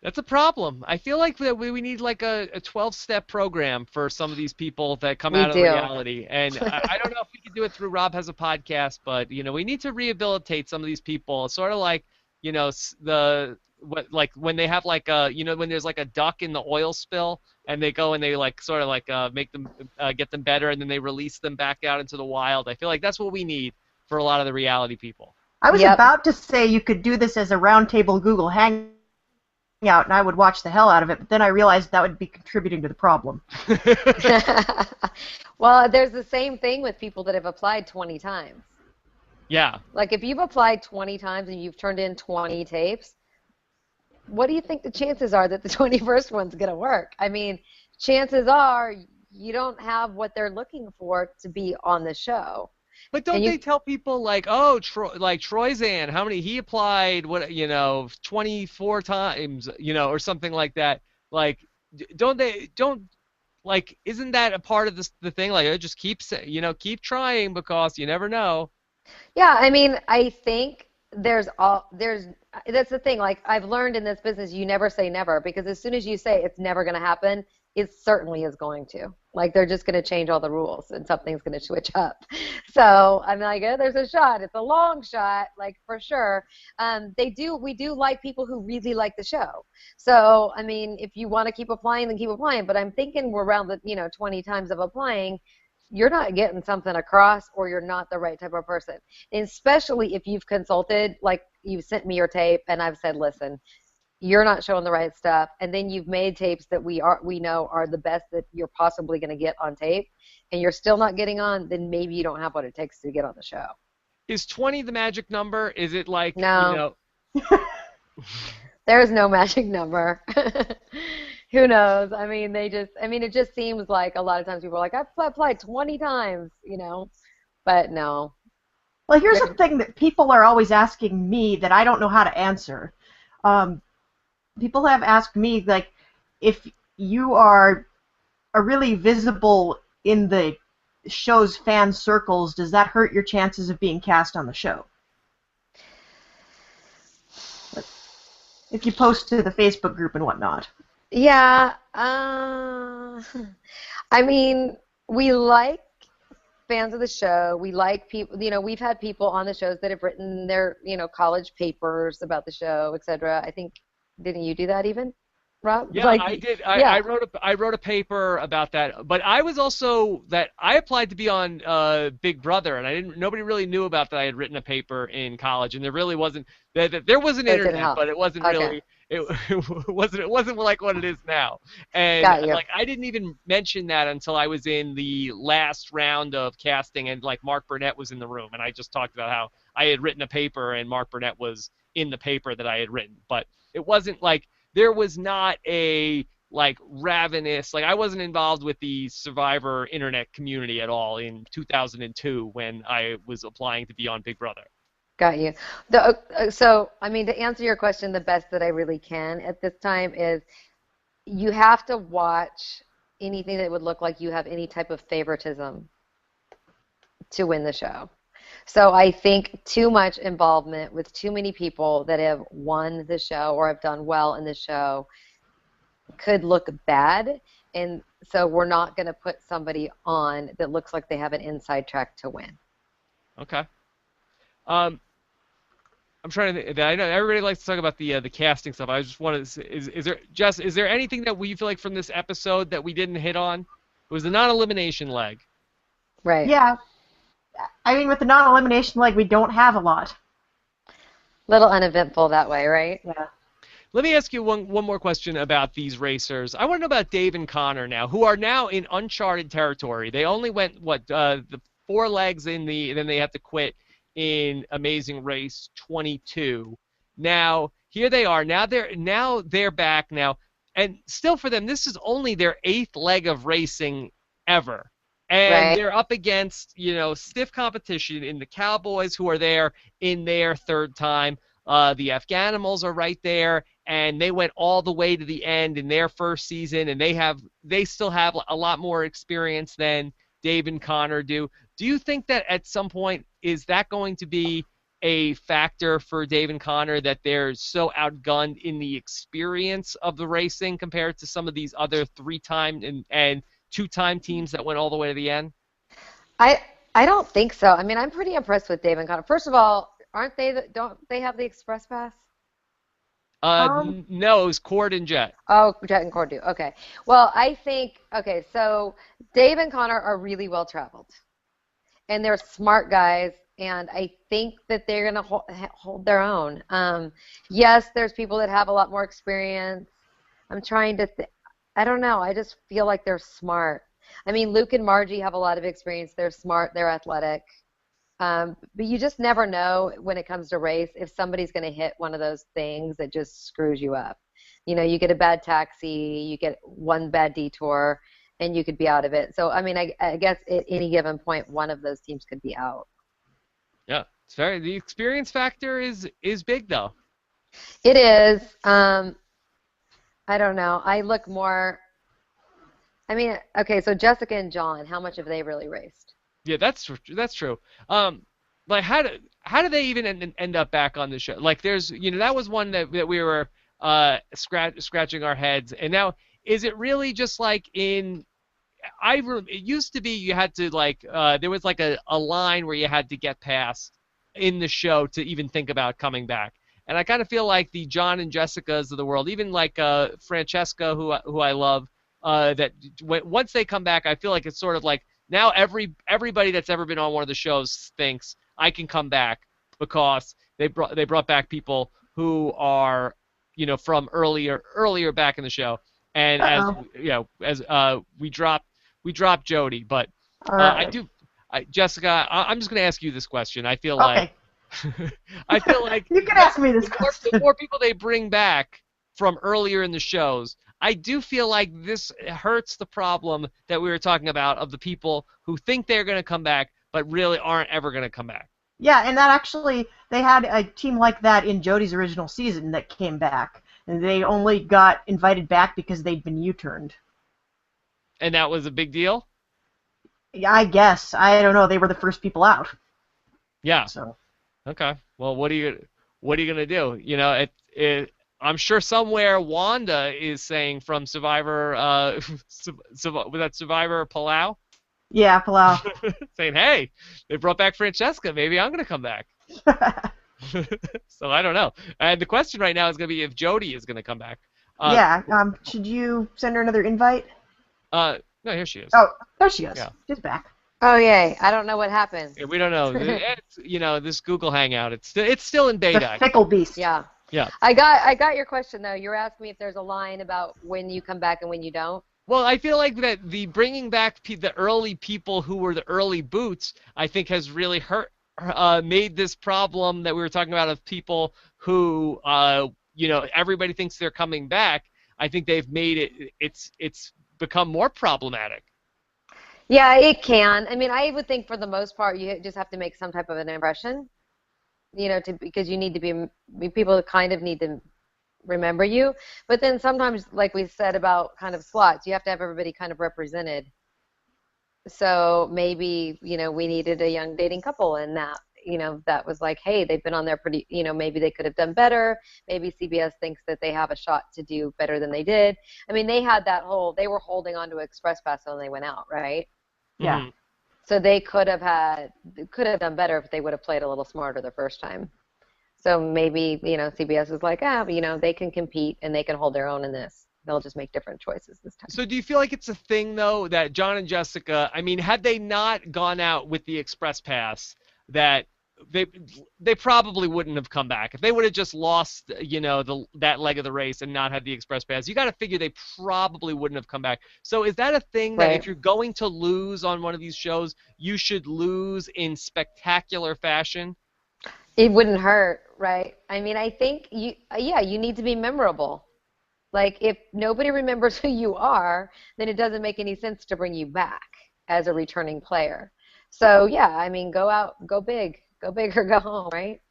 That's a problem. I feel like that we need like a 12-step program for some of these people that come We out of do. reality. And I don't know if we can do it through Rob Has a Podcast, but we need to rehabilitate some of these people. It's sort of like, like when they have like when there's like a duck in the oil spill and they go and they like sort of like make them get them better and then they release them back out into the wild. I feel like that's what we need for a lot of the reality people. I was Yep. about to say you could do this as a roundtable Google Hangout, and I would watch the hell out of it, but then I realized that would be contributing to the problem. Well, there's the same thing with people that have applied 20 times. Yeah. Like if you've applied 20 times and you've turned in 20 tapes, what do you think the chances are that the 21st one's going to work? I mean, chances are you don't have what they're looking for to be on the show. But don't And they you, tell people like, oh, like Troyzan, how many he applied, 24 times, or something like that. Like, don't like, isn't that a part of the thing? Like, just keep trying because you never know. yeah, I mean, I think there's that's the thing. Like I've learned in this business, you never say never, because as soon as you say it's never going to happen, it certainly is going to. Like they're just going to change all the rules and something's going to switch up. So I'm like, oh, there's a shot. It's a long shot, like for sure. We do like people who really like the show. So I mean, if you want to keep applying, then keep applying. But I'm thinking we're around the 20 times of applying. You're not getting something across, or you're not the right type of person. And especially if you've consulted, like you've sent me your tape and I've said, listen, you're not showing the right stuff, and then you've made tapes that we know are the best that you're possibly going to get on tape, and you're still not getting on, then maybe you don't have what it takes to get on the show. Is 20 the magic number? Is it like, No. There's no magic number. Who knows? I mean, it just seems like a lot of times people are like, I've applied 20 times, but no. Well, here's the thing that people are always asking me that I don't know how to answer. People have asked me, like, if you are really visible in the show's fan circles, does that hurt your chances of being cast on the show? If you post to the Facebook group and whatnot. Yeah, I mean, we like fans of the show. We like people, we've had people on the shows that have written their, college papers about the show, etc. I think, didn't you do that even, Rob? Yeah, I did. I wrote a paper about that, but I was also I applied to be on Big Brother, and nobody really knew about that I had written a paper in college, and there really wasn't there was an internet, but it wasn't really it wasn't like what it is now. And like I didn't even mention that until I was in the last round of casting, and like Mark Burnett was in the room, and I just talked about how I had written a paper and Mark Burnett was in the paper that I had written, but it wasn't like there was not a like ravenous, like I wasn't involved with the Survivor internet community at all in 2002 when I was applying to be on Big Brother. Got you. So, I mean, to answer your question the best that I really can at this time is you have to watch anything that would look like you have any type of favoritism to win the show. So I think too much involvement with too many people that have won the show or have done well in the show could look bad, and so we're not going to put somebody on that looks like they have an inside track to win. Okay. I'm trying to think. I know everybody likes to talk about the casting stuff. I just wanted to, is there anything that we feel like from this episode that we didn't hit on? It was the non-elimination leg. Right. Yeah. I mean, with the non-elimination leg, we don't have a lot. Little uneventful that way, right? Yeah. Let me ask you one more question about these racers. I want to know about Dave and Connor now, who are now in uncharted territory. They only went, the 4 legs then they have to quit in Amazing Race 22. Now, here they are. Now they're back now. And still for them, this is only their 8th leg of racing ever. And they're up against, stiff competition in the Cowboys, who are there in their 3rd time. The Afghanimals are right there, and they went all the way to the end in their 1st season, and they still have a lot more experience than Dave and Connor do. Do you think that at some point is that going to be a factor for Dave and Connor, that they're so outgunned in the experience of the racing compared to some of these other 3-time and 2-time teams that went all the way to the end? I don't think so. I mean, I'm pretty impressed with Dave and Connor. First of all, don't they have the Express Pass? No, it was Cord and Jet. Oh, Jet and Cord do. Okay. Well, I think, so Dave and Connor are really well traveled, and they're smart guys, and I think that they're going to hold their own. Yes, there's people that have a lot more experience. I'm trying to I don't know. I just feel like they're smart. I mean, Luke and Margie have a lot of experience. They're smart. They're athletic. But you just never know when it comes to race if somebody's going to hit one of those things that just screws you up. You get a bad taxi, you get one bad detour, and you could be out of it. So, I mean, I guess at any given point, one of those teams could be out. Yeah, the experience factor is big, though. It is. I don't know. I look more. I mean, okay, so Jessica and John, how much have they really raced? Yeah, that's true. like how do they even end up back on the show? Like there's that was one that we were scratching our heads, and now is it really just like in it used to be you had to like there was like a line where you had to get past in the show to even think about coming back. And I kind of feel like the John and Jessicas of the world, even like Francesca, who I love, that once they come back, I feel like it's sort of like now everybody that's ever been on one of the shows thinks I can come back because they brought back people who are from earlier back in the show. And as Uh-oh. as we dropped Jodi, but All I right. do. Jessica, I'm just going to ask you this question. I feel like Okay. I feel like You can ask me this the question. more people they bring back from earlier in the shows, I do feel like this hurts the problem that we were talking about of the people who think they're going to come back but really aren't ever going to come back. Yeah, and that actually, they had a team like that in Jodi's original season that came back. And they only got invited back because they'd been U-turned. And that was a big deal? Yeah, I guess. I don't know. They were the first people out. Yeah. So. Okay. Well, what are you gonna do? I'm sure somewhere Wanda is saying from Survivor, was that Survivor Palau? Yeah, Palau. Saying, hey, they brought back Francesca. Maybe I'm gonna come back. So I don't know. And the question right now is gonna be if Jodi is gonna come back. Yeah. Should you send her another invite? No, here she is. Oh, there she is. Yeah. She's back. Oh, yay. I don't know what happened. Yeah, we don't know. This Google Hangout. It's still in beta. The fickle beast. Yeah. Yeah. I got your question, though. You were asking me if there's a line about when you come back and when you don't. Well, I feel like that the bringing back the early people who were the early boots, I think, has really made this problem that we were talking about of people who, everybody thinks they're coming back. I think they've made it's become more problematic. Yeah, it can. I mean, I would think for the most part, you just have to make some type of an impression, because you need to people kind of need to remember you. But then sometimes, like we said about kind of slots, you have to have everybody kind of represented. So maybe, we needed a young dating couple, and that was like, hey, they've been on there pretty, maybe they could have done better. Maybe CBS thinks that they have a shot to do better than they did. I mean, they were holding on to Express Pass when they went out, right? Yeah. Mm-hmm. So they could have done better if they would have played a little smarter the first time. So maybe, CBS is like, they can compete and they can hold their own in this. They'll just make different choices this time. So do you feel like it's a thing, though, that John and Jessica, I mean, had they not gone out with the Express Pass, that they probably wouldn't have come back. If they would have just lost, that leg of the race and not had the Express Pass, you got to figure they probably wouldn't have come back. So is that a thing that if you're going to lose on one of these shows, you should lose in spectacular fashion? It wouldn't hurt, right? I mean, I think you need to be memorable. Like, if nobody remembers who you are, then it doesn't make any sense to bring you back as a returning player. So, yeah, I mean, go out, go big or go home, right?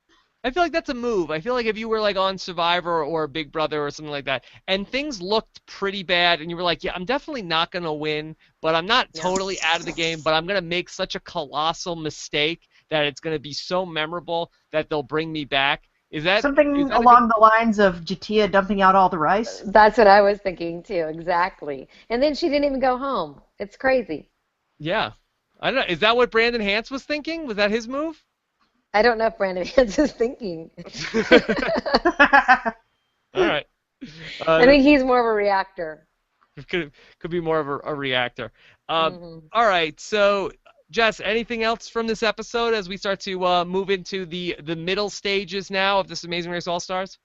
I feel like that's a move. I feel like if you were like on Survivor or Big Brother or something like that, and things looked pretty bad, and you were like, yeah, I'm definitely not going to win, but I'm not totally out of the game, but I'm going to make such a colossal mistake that it's going to be so memorable that they'll bring me back. Is that along the lines of Jatia dumping out all the rice? That's what I was thinking too, exactly. And then she didn't even go home. It's crazy. Yeah. I don't know. Is that what Brandon Hance was thinking? Was that his move? I don't know if Brandon Hance is thinking. All right. I think he's more of a reactor. Could be more of a reactor. All right. So, Jess, anything else from this episode as we start to move into the middle stages now of this Amazing Race All-Stars?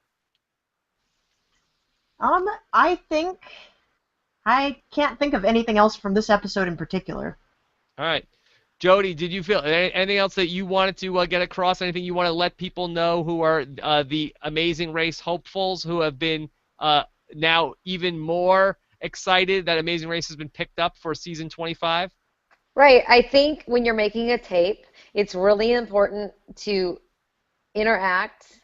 I can't think of anything else from this episode in particular. All right. Jodi, did you feel anything else that you wanted to get across? Anything you want to let people know who are the Amazing Race hopefuls who have been now even more excited that Amazing Race has been picked up for season 25? Right. I think when you're making a tape, it's really important to interact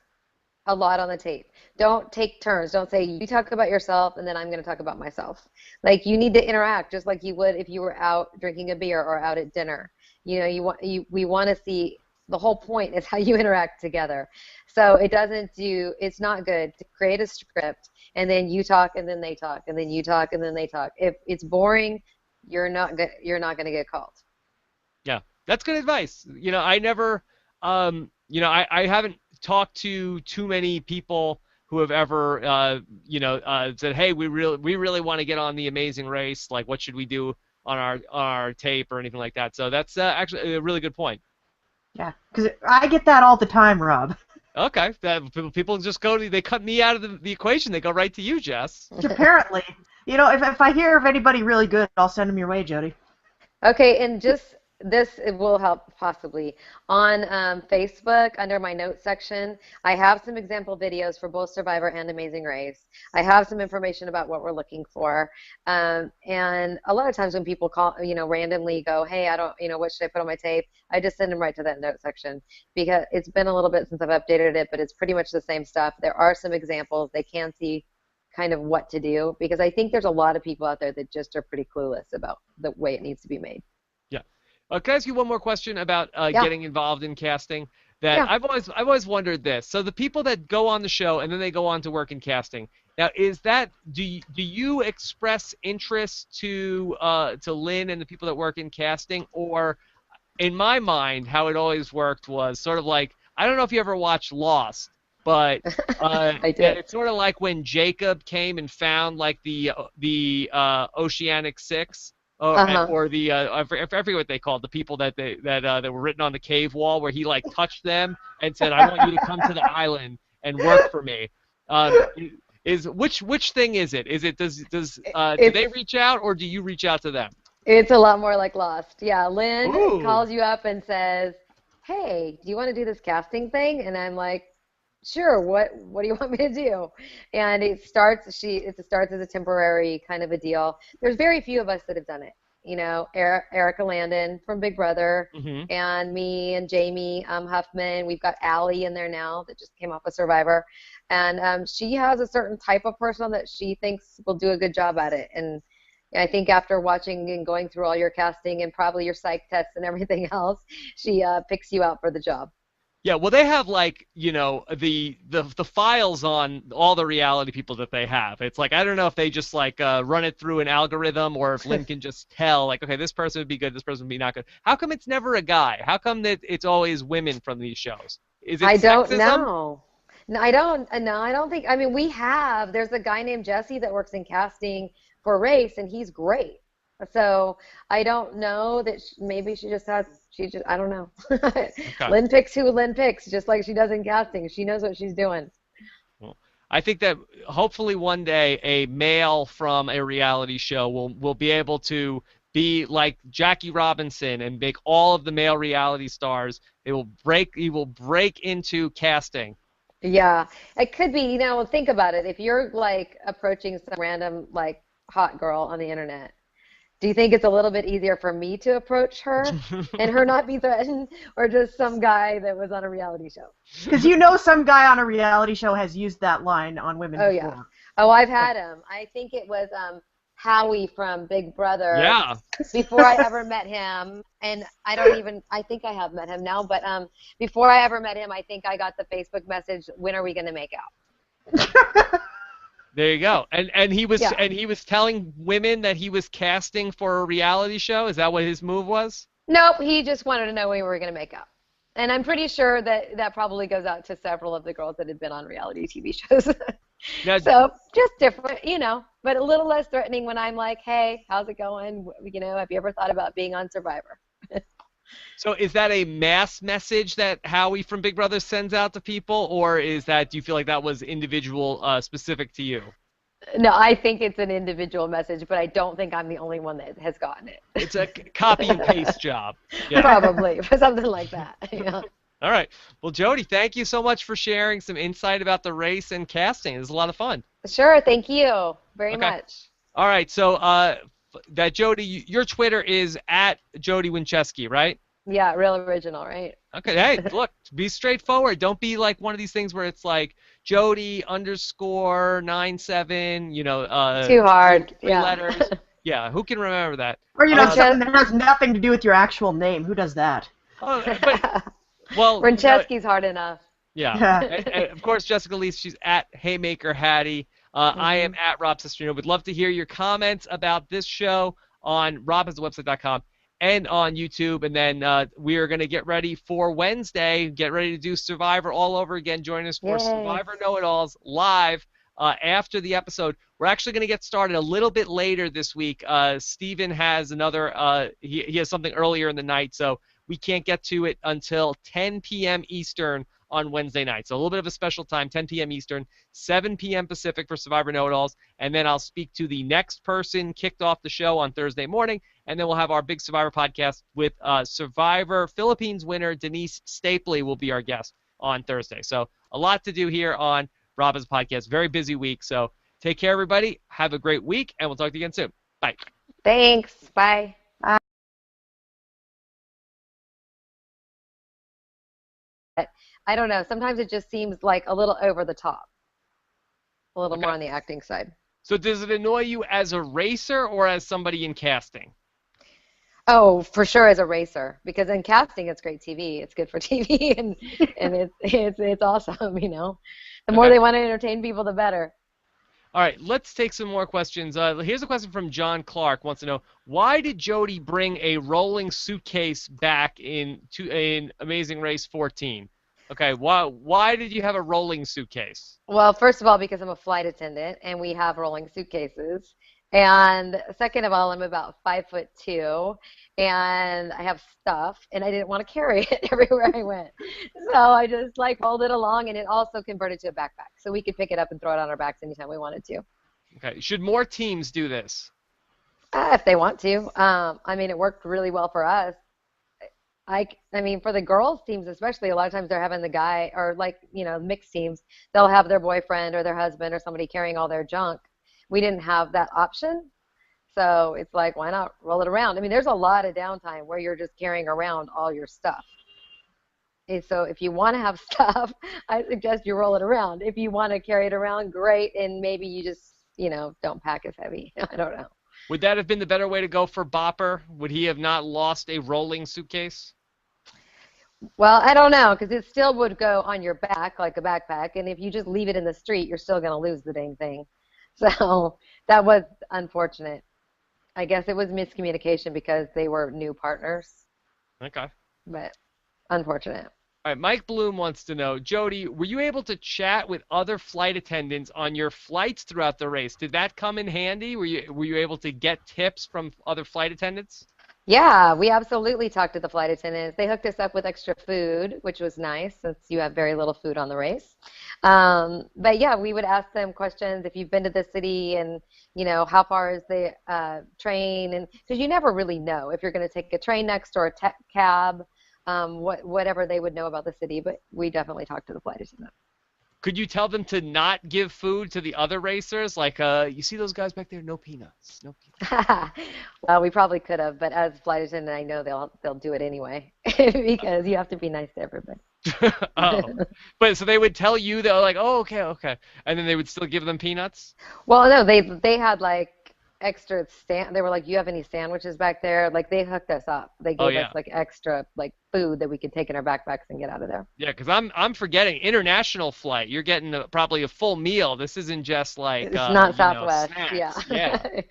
a lot on the tape. Don't take turns. Don't say, you talk about yourself and then I'm going to talk about myself. Like, you need to interact just like you would if you were out drinking a beer or out at dinner. We want to see The whole point is how you interact together. So it's not good to create a script and then you talk and then they talk and then you talk and then they talk. If it's boring, you're not going to get called. Yeah, that's good advice. I never, I haven't talked to too many people who have ever, said, hey, we really want to get on The Amazing Race. Like, what should we do on our tape or anything like that? So that's actually a really good point. Yeah, because I get that all the time, Rob. Okay, people just they cut me out of the equation. They go right to you, Jess. Apparently. If I hear of anybody really good, I'll send them your way, Jodi. Okay, and just this it will help possibly. On Facebook, under my notes section, I have some example videos for both Survivor and Amazing Race. I have some information about what we're looking for. And a lot of times when people call, randomly go, hey, I don't, what should I put on my tape? I just send them right to that note section because it's been a little bit since I've updated it, but it's pretty much the same stuff. There are some examples. They can see kind of what to do because I think there's a lot of people out there that just are pretty clueless about the way it needs to be made. Can I ask you one more question about getting involved in casting? I've always wondered this. So the people that go on the show and then they go on to work in casting. Now, do you express interest to Lynn and the people that work in casting, or in my mind, how it always worked was sort of like, I don't know if you ever watched Lost, but I did. it's sort of like when Jacob came and found like the Oceanic Six. Or the I forget what they called the people that were written on the cave wall, where he like touched them and said, "I want you to come to the island and work for me." Which thing is it? Is it do they reach out or do you reach out to them? It's a lot more like Lost. Yeah, Lynn Ooh. calls you up and says, "Hey, do you want to do this casting thing?" And I'm like, "Sure. What do you want me to do?" And it starts as a temporary kind of a deal. There's very few of us that have done it. Erica Landon from Big Brother, Mm-hmm. and me and Jamie Huffman. We've got Allie in there now that just came off of Survivor, and she has a certain type of person that she thinks will do a good job at it. And I think after watching and going through all your casting and probably your psych tests and everything else, she picks you out for the job. Yeah, well, they have like the files on all the reality people that they have. It's like I don't know if they just like run it through an algorithm or if Lynn can just tell like, okay, this person would be good, this person would be not good. How come it's never a guy? How come that it's always women from these shows? Is it I don't sexism? know. No, I don't think. I mean, there's a guy named Jesse that works in casting for Race, and he's great. So I don't know that maybe I don't know. Okay. Lynn picks who Lynn picks, just like she does in casting. She knows what she's doing. Well, I think that hopefully one day a male from a reality show will be able to be like Jackie Robinson and make all of the male reality stars. He will break into casting. Yeah, it could be. Think about it. If you're like approaching some random like hot girl on the internet, do you think it's a little bit easier for me to approach her and her not be threatened, or just some guy that was on a reality show? Because some guy on a reality show has used that line on women before. Yeah. Oh, I've had him. I think it was Howie from Big Brother. Yeah. Before I ever met him, and I think I have met him now, but before I ever met him, I think I got the Facebook message, when are we going to make out? There you go. And he was telling women that he was casting for a reality show. Is that what his move was? Nope. He just wanted to know when we were going to make out. And I'm pretty sure that probably goes out to several of the girls that had been on reality TV shows. Now, so just different, but a little less threatening when I'm like, hey, how's it going? Have you ever thought about being on Survivor? So is that a mass message that Howie from Big Brother sends out to people, or do you feel like that was individual, specific to you? No, I think it's an individual message, but I don't think I'm the only one that has gotten it. It's a copy and paste job. Yeah. Probably, for something like that. Yeah. All right. Well, Jodi, thank you so much for sharing some insight about the race and casting. It was a lot of fun. Sure. Thank you very much. All right. So that Jodi, your Twitter is at Jodi Wincheski, right? Yeah, real original, right? Okay. Hey, look, be straightforward. Don't be like one of these things where it's like Jodi_97, too hard. Three letters. Yeah, who can remember that? Or something that has nothing to do with your actual name. Who does that? But Well, Wincheski's hard enough. yeah. Yeah. And of course, Jessica Lees, she's at Haymaker Hattie. I am Hmm. at Rob Sestrino. Would love to hear your comments about this show on robhasawebsite.com and on YouTube. And then we are going to get ready for Wednesday. Get ready to do Survivor all over again. Join us for Yay. Survivor Know-It-Alls live after the episode. We're actually going to get started a little bit later this week. Steven has another, he has something earlier in the night, so we can't get to it until 10 p.m. Eastern on Wednesday night. So a little bit of a special time, 10 p.m. Eastern, 7 p.m. Pacific for Survivor Know-It-Alls. And then I'll speak to the next person kicked off the show on Thursday morning. And then we'll have our big Survivor podcast with Survivor Philippines winner Denise Stapley will be our guest on Thursday. So a lot to do here on Robin's podcast. Very busy week. So take care, everybody. Have a great week, and we'll talk to you again soon. Bye. Thanks. Bye. I don't know. Sometimes it just seems like a little over the top, a little more on the acting side. So does it annoy you as a racer or as somebody in casting? Oh, for sure as a racer, because in casting it's great TV. It's good for TV, and it's awesome. You know, the more they want to entertain people, the better. All right, let's take some more questions. Here's a question from John Clark. Wants to know, why did Jodi bring a rolling suitcase back in Amazing Race 14? Okay, why did you have a rolling suitcase? Well, first of all, because I'm a flight attendant and we have rolling suitcases. And second of all, I'm about 5'2", and I have stuff, and I didn't want to carry it everywhere I went. So I just like rolled it along, and it also converted to a backpack, so we could pick it up and throw it on our backs anytime we wanted to. Okay, should more teams do this? If they want to. I mean, it worked really well for us. I mean, for the girls teams especially, a lot of times they're having the guy, or like, you know, mixed teams, they'll have their boyfriend or their husband or somebody carrying all their junk. We didn't have that option, so it's like, why not roll it around? I mean, there's a lot of downtime where you're just carrying around all your stuff. And so if you want to have stuff, I suggest you roll it around. If you want to carry it around, great, and maybe you just, you know, don't pack as heavy. I don't know. Would that have been the better way to go for Bopper? Would he have not lost a rolling suitcase? Well, I don't know, because it still would go on your back like a backpack, and if you just leave it in the street, you're still going to lose the dang thing. So that was unfortunate. I guess it was miscommunication because they were new partners. Okay. But unfortunate. All right, Mike Bloom wants to know, Jodi, were you able to chat with other flight attendants on your flights throughout the race? Did that come in handy? Were you able to get tips from other flight attendants? Yeah, we absolutely talked to the flight attendants. They hooked us up with extra food, which was nice since you have very little food on the race. But yeah, we would ask them questions if you've been to the city and, you know, how far is the train, and because you never really know if you're going to take a train next or a cab, whatever they would know about the city. But we definitely talked to the flight attendant. Could you tell them to not give food to the other racers? Like, you see those guys back there? No peanuts. No peanuts. Well, we probably could have, but as flight attendant, I know they'll do it anyway because you have to be nice to everybody. Oh, but so they would tell you, they're like, oh, okay, and then they would still give them peanuts? Well, no, they had like extra they were like, you have any sandwiches back there? Like they hooked us up. They gave us like extra like food that we could take in our backpacks and get out of there. Yeah, because I'm forgetting international flight. You're getting probably a full meal. This isn't just like it's not Southwest. Yeah.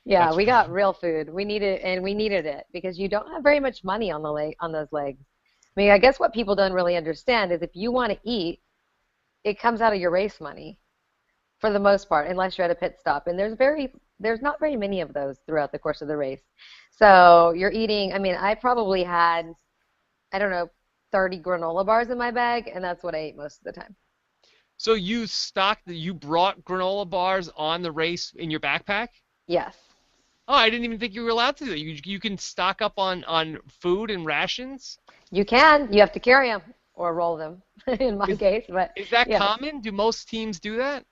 Yeah, we got real food. We needed it because you don't have very much money on those legs. I mean, I guess what people don't really understand is if you want to eat, it comes out of your race money for the most part, unless you're at a pit stop. And there's not very many of those throughout the course of the race. So you're eating, I mean, I probably had, I don't know, 30 granola bars in my bag, and that's what I ate most of the time. So you brought granola bars on the race in your backpack? Yes. Oh, I didn't even think you were allowed to do that. You can stock up on food and rations? You can. You have to carry them or roll them in my case. But is that yeah. common? Do most teams do that?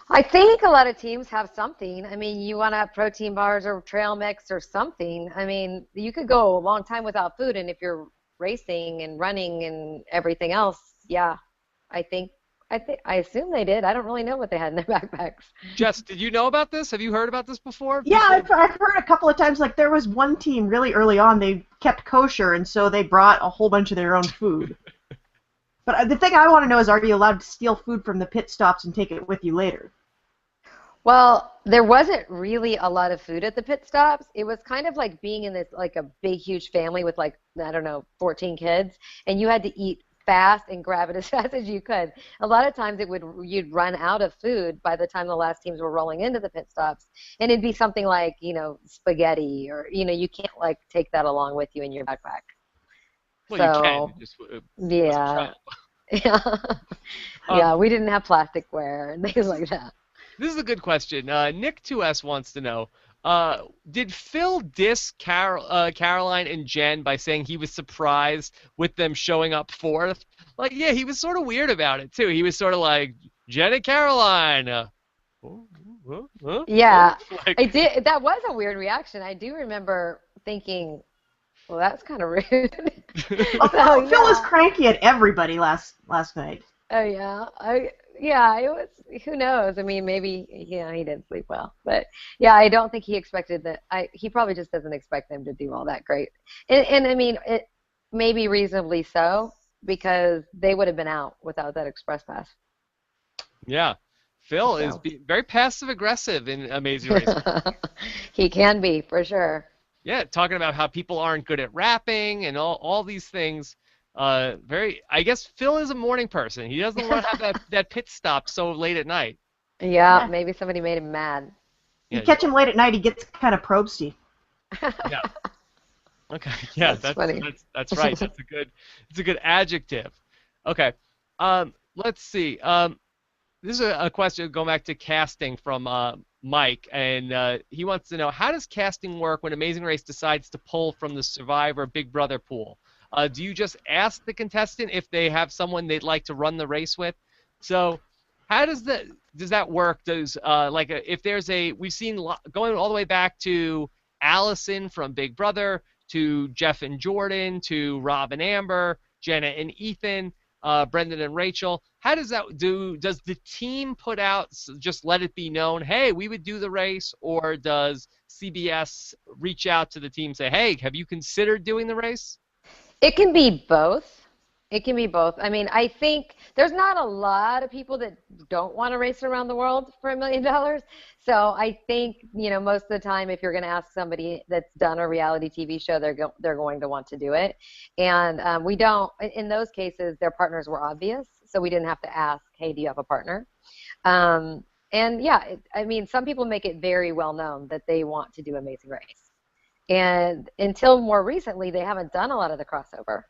I think a lot of teams have something. I mean, you want to have protein bars or trail mix or something. I mean, you could go a long time without food, and if you're racing and running and everything else, yeah, I think I assume they did. I don't really know what they had in their backpacks. Jess, did you know about this? Have you heard about this before? Yeah, People. I've heard a couple of times, like, there was one team really early on, they kept kosher, and so they brought a whole bunch of their own food. But the thing I want to know is, are you allowed to steal food from the pit stops and take it with you later? Well, there wasn't really a lot of food at the pit stops. It was kind of like being in this like a big, huge family with like, I don't know, 14 kids, and you had to eat fast and grab it as fast as you could. A lot of times you'd run out of food by the time the last teams were rolling into the pit stops, and it'd be something like, spaghetti or, you can't like take that along with you in your backpack. Well, you can. So, It just wasn't yeah. travel. Yeah. Um, Yeah, we didn't have plasticware and things like that. This is a good question. Nick 2S wants to know, did Phil diss Caroline and Jen by saying he was surprised with them showing up fourth? Like, yeah, he was sort of weird about it, too. He was sort of like, Jen and Caroline. Oh, Yeah, I like, did. That was a weird reaction. I do remember thinking, well, that's kind of rude. Well, So Phil was yeah. cranky at everybody last night. Oh yeah. Yeah, it was, who knows? I mean, maybe, he didn't sleep well. But yeah, I don't think he expected that. He probably just doesn't expect them to do all that great. And I mean, it maybe reasonably so, because they would have been out without that express pass. yeah. Phil is So very passive aggressive in Amazing Race. he can be for sure. Yeah, talking about how people aren't good at rapping and all these things. I guess Phil is a morning person. He doesn't want to have that pit stop so late at night. Yeah, Yeah. maybe somebody made him mad. You Yeah, catch him late at night, he gets kind of probesty. yeah. Okay, yeah, That's funny. that's right. It's a good adjective. Okay, let's see. This is a question going back to casting from Mike, and he wants to know, how does casting work when Amazing Race decides to pull from the Survivor Big Brother pool? Do you just ask the contestant if they have someone they'd like to run the race with? So, how does that work? If there's we've seen going all the way back to Allison from Big Brother, to Jeff and Jordan, to Rob and Amber, Jenna and Ethan, Brendan and Rachel. How does that do? Does the team put out, just let it be known, hey, we would do the race, or does CBS reach out to the team and say, hey, have you considered doing the race? It can be both. It can be both. I mean, I think there's not a lot of people that don't want to race around the world for $1 million. So I think, most of the time, if you're going to ask somebody that's done a reality TV show, they're going to want to do it. And we don't, in those cases, their partners were obvious. So we didn't have to ask, hey, do you have a partner? And yeah, I mean, some people make it very well known that they want to do Amazing Race. And until more recently, they haven't done a lot of the crossover.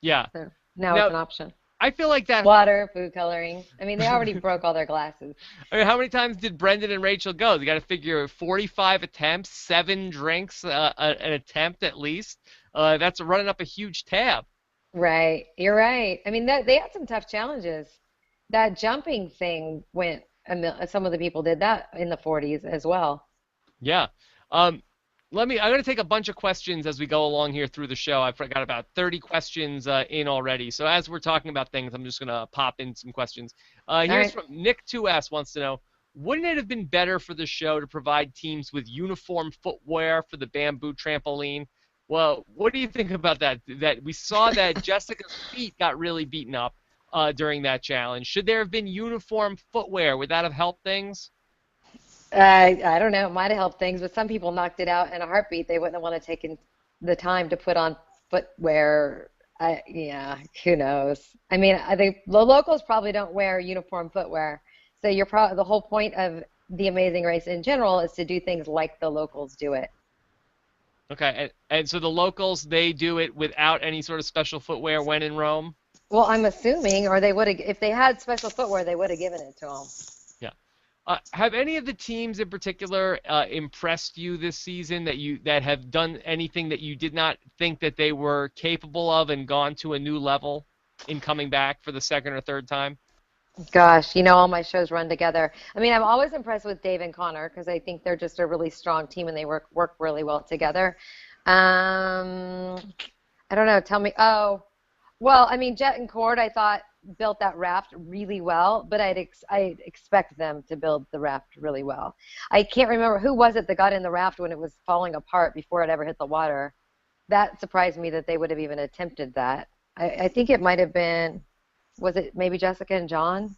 Yeah. So now it's an option. I feel like that. Water, food coloring. I mean, they already broke all their glasses. I mean, how many times did Brendan and Rachel go? You got to figure 45 attempts, 7 drinks, an attempt at least. That's running up a huge tab. Right. You're right. I mean, they had some tough challenges. That jumping thing went, some of the people did that in the 40s as well. Yeah. I'm going to take a bunch of questions as we go along here through the show. I've got about 30 questions in already. So as we're talking about things, I'm just going to pop in some questions. Here's from Nick 2S wants to know, wouldn't it have been better for the show to provide teams with uniform footwear for the bamboo trampoline? Well, what do you think about that? That we saw that Jessica's feet got really beaten up during that challenge. Should there have been uniform footwear? Would that have helped things? I don't know. It might have helped things, but some people knocked it out in a heartbeat. They wouldn't have want to taken the time to put on footwear. Yeah, who knows? I mean, I think the locals probably don't wear uniform footwear. So the whole point of the Amazing Race in general is to do things like the locals do it. Okay, and so the locals, they do it without any sort of special footwear when in Rome? Well, I'm assuming, or they would have, if they had special footwear, they would have given it to them. Have any of the teams in particular impressed you this season that have done anything that you did not think that they were capable of and gone to a new level in coming back for the second or third time? Gosh, all my shows run together. I mean, I'm always impressed with Dave and Connor because I think they're just a really strong team and they work really well together. I don't know. Tell me. Oh, well, I mean, Jet and Cord, I thought built that raft really well, but I'd expect them to build the raft really well. I can't remember who was it that got in the raft when it was falling apart before it ever hit the water. That surprised me that they would have even attempted that. I think it might have been, was it maybe Jessica and John?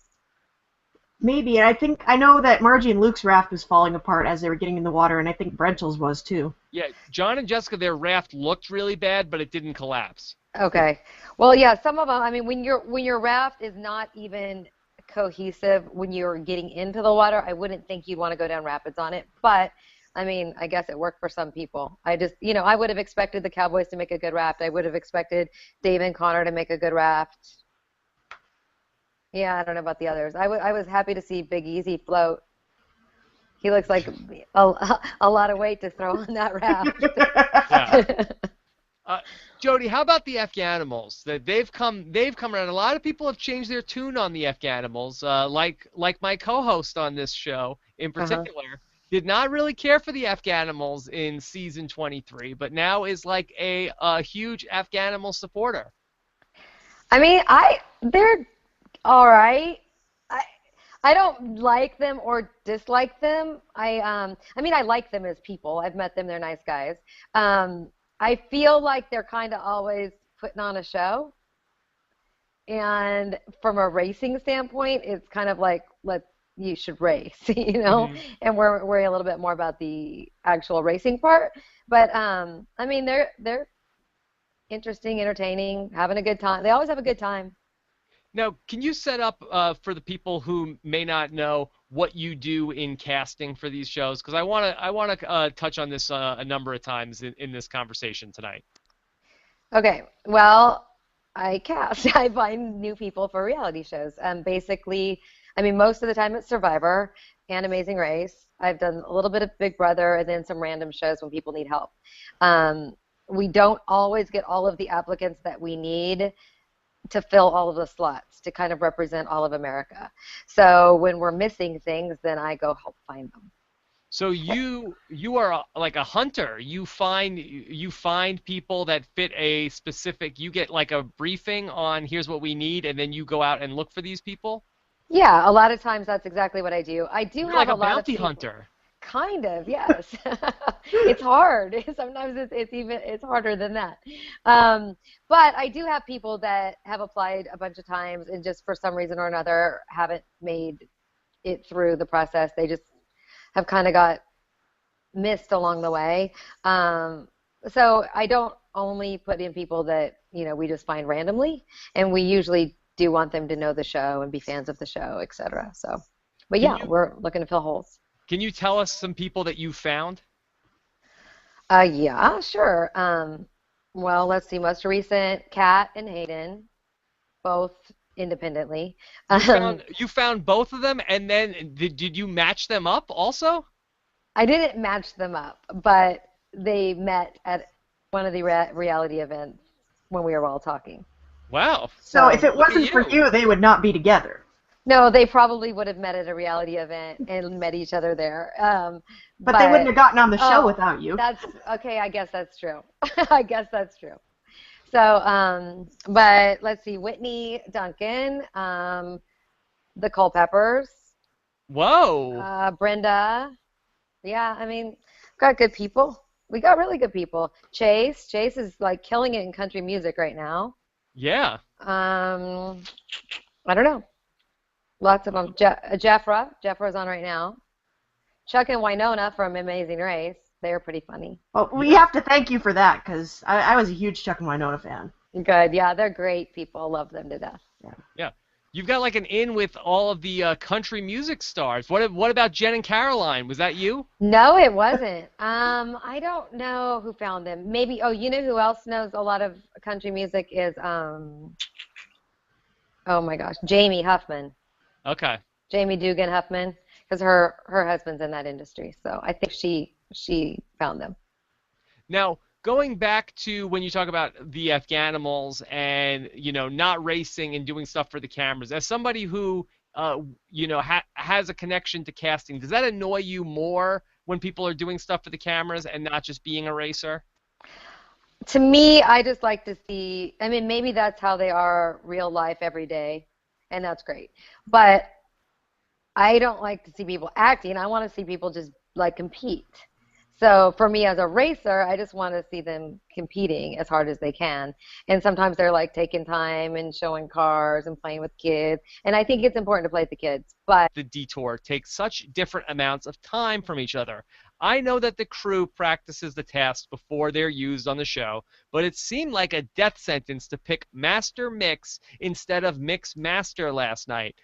Maybe, and I know that Margie and Luke's raft was falling apart as they were getting in the water, and I think Brentel's was too. Yeah, John and Jessica, their raft looked really bad, but it didn't collapse. Okay. Well, yeah, some of them, I mean, when your raft is not even cohesive when you're getting into the water, I wouldn't think you'd want to go down rapids on it. But I mean, I guess it worked for some people. I just, I would have expected the Cowboys to make a good raft. I would have expected Dave and Connor to make a good raft. Yeah, I don't know about the others. I was happy to see Big Easy float. He looks like a lot of weight to throw on that raft. Yeah. Jodi, how about the Afghanimals? They've come around. A lot of people have changed their tune on the Afghanimals. Like my co-host on this show in particular, did not really care for the Afghanimals in season 23, but now is like a huge Afghanimal supporter. I mean, they're all right. I don't like them or dislike them. I mean, I like them as people. I've met them. They're nice guys. I feel like they're kind of always putting on a show. And from a racing standpoint, it's kind of like, you should race, Mm-hmm. and we're worrying a little bit more about the actual racing part. But I mean, they're interesting, entertaining, having a good time. They always have a good time. Now, can you set up for the people who may not know what you do in casting for these shows? Because I want to touch on this a number of times in this conversation tonight. Okay, well, I cast. I find new people for reality shows. Basically, I mean, most of the time it's Survivor and Amazing Race. I've done a little bit of Big Brother and then some random shows when people need help. We don't always get all of the applicants that we need to fill all of the slots to kind of represent all of America. So when we're missing things, then I go help find them. So you are like a hunter. You find people that fit a specific. You get like a briefing on here's what we need, and then you go out and look for these people. Yeah, a lot of times that's exactly what I do. I do You're have like a a lot of bounty people. hunter. Kind of, yes. It's hard. Sometimes it's harder than that. But I do have people that have applied a bunch of times and just for some reason or another haven't made it through the process. They just have kind of got missed along the way. So I don't only put in people that, we just find randomly, and we usually do want them to know the show and be fans of the show, etc. So, but yeah, we're looking to fill holes. Can you tell us some people that you found? Yeah, sure. Well, let's see. Most recent, Kat and Hayden, both independently. You found both of them, and then did you match them up also? I didn't match them up, but they met at one of the reality events when we were all talking. Wow. So if it wasn't for you, they would not be together. No, they probably would have met at a reality event and met each other there. But they wouldn't have gotten on the show without you. That's okay. I guess that's true. I guess that's true. So, but let's see, Whitney, Duncan, the Culpeppers. Whoa. Brenda. Yeah, I mean, got good people. We got really good people. Chase is like killing it in country music right now. Yeah. I don't know. Lots of them. Jeffra's on right now. Chuck and Winona from Amazing Race. They're pretty funny. Well, we have to thank you for that, because I was a huge Chuck and Winona fan. Good. Yeah, they're great people. Love them to death. Yeah. You've got like an in with all of the country music stars. What about Jen and Caroline? Was that you? No, it wasn't. I don't know who found them. Maybe. Oh, you know who else knows a lot of country music is oh my gosh, Jamie Huffman. Okay. Jamie Dugan Huffman, because her husband's in that industry. So I think she found them. Now, going back to when you talk about the Afghanimals and, not racing and doing stuff for the cameras, as somebody who, has a connection to casting, does that annoy you more when people are doing stuff for the cameras and not just being a racer? To me, I just like to see, I mean, maybe that's how they are real life every day. and that's great. But I don't like to see people acting. I want to see people just like compete. So for me as a racer, I just want to see them competing as hard as they can. And sometimes they're like taking time and showing cars and playing with kids. And I think it's important to play with the kids. But the detour take such different amounts of time from each other. I know that the crew practices the tasks before they're used on the show, but it seemed like a death sentence to pick Master Mix instead of Mix Master last night.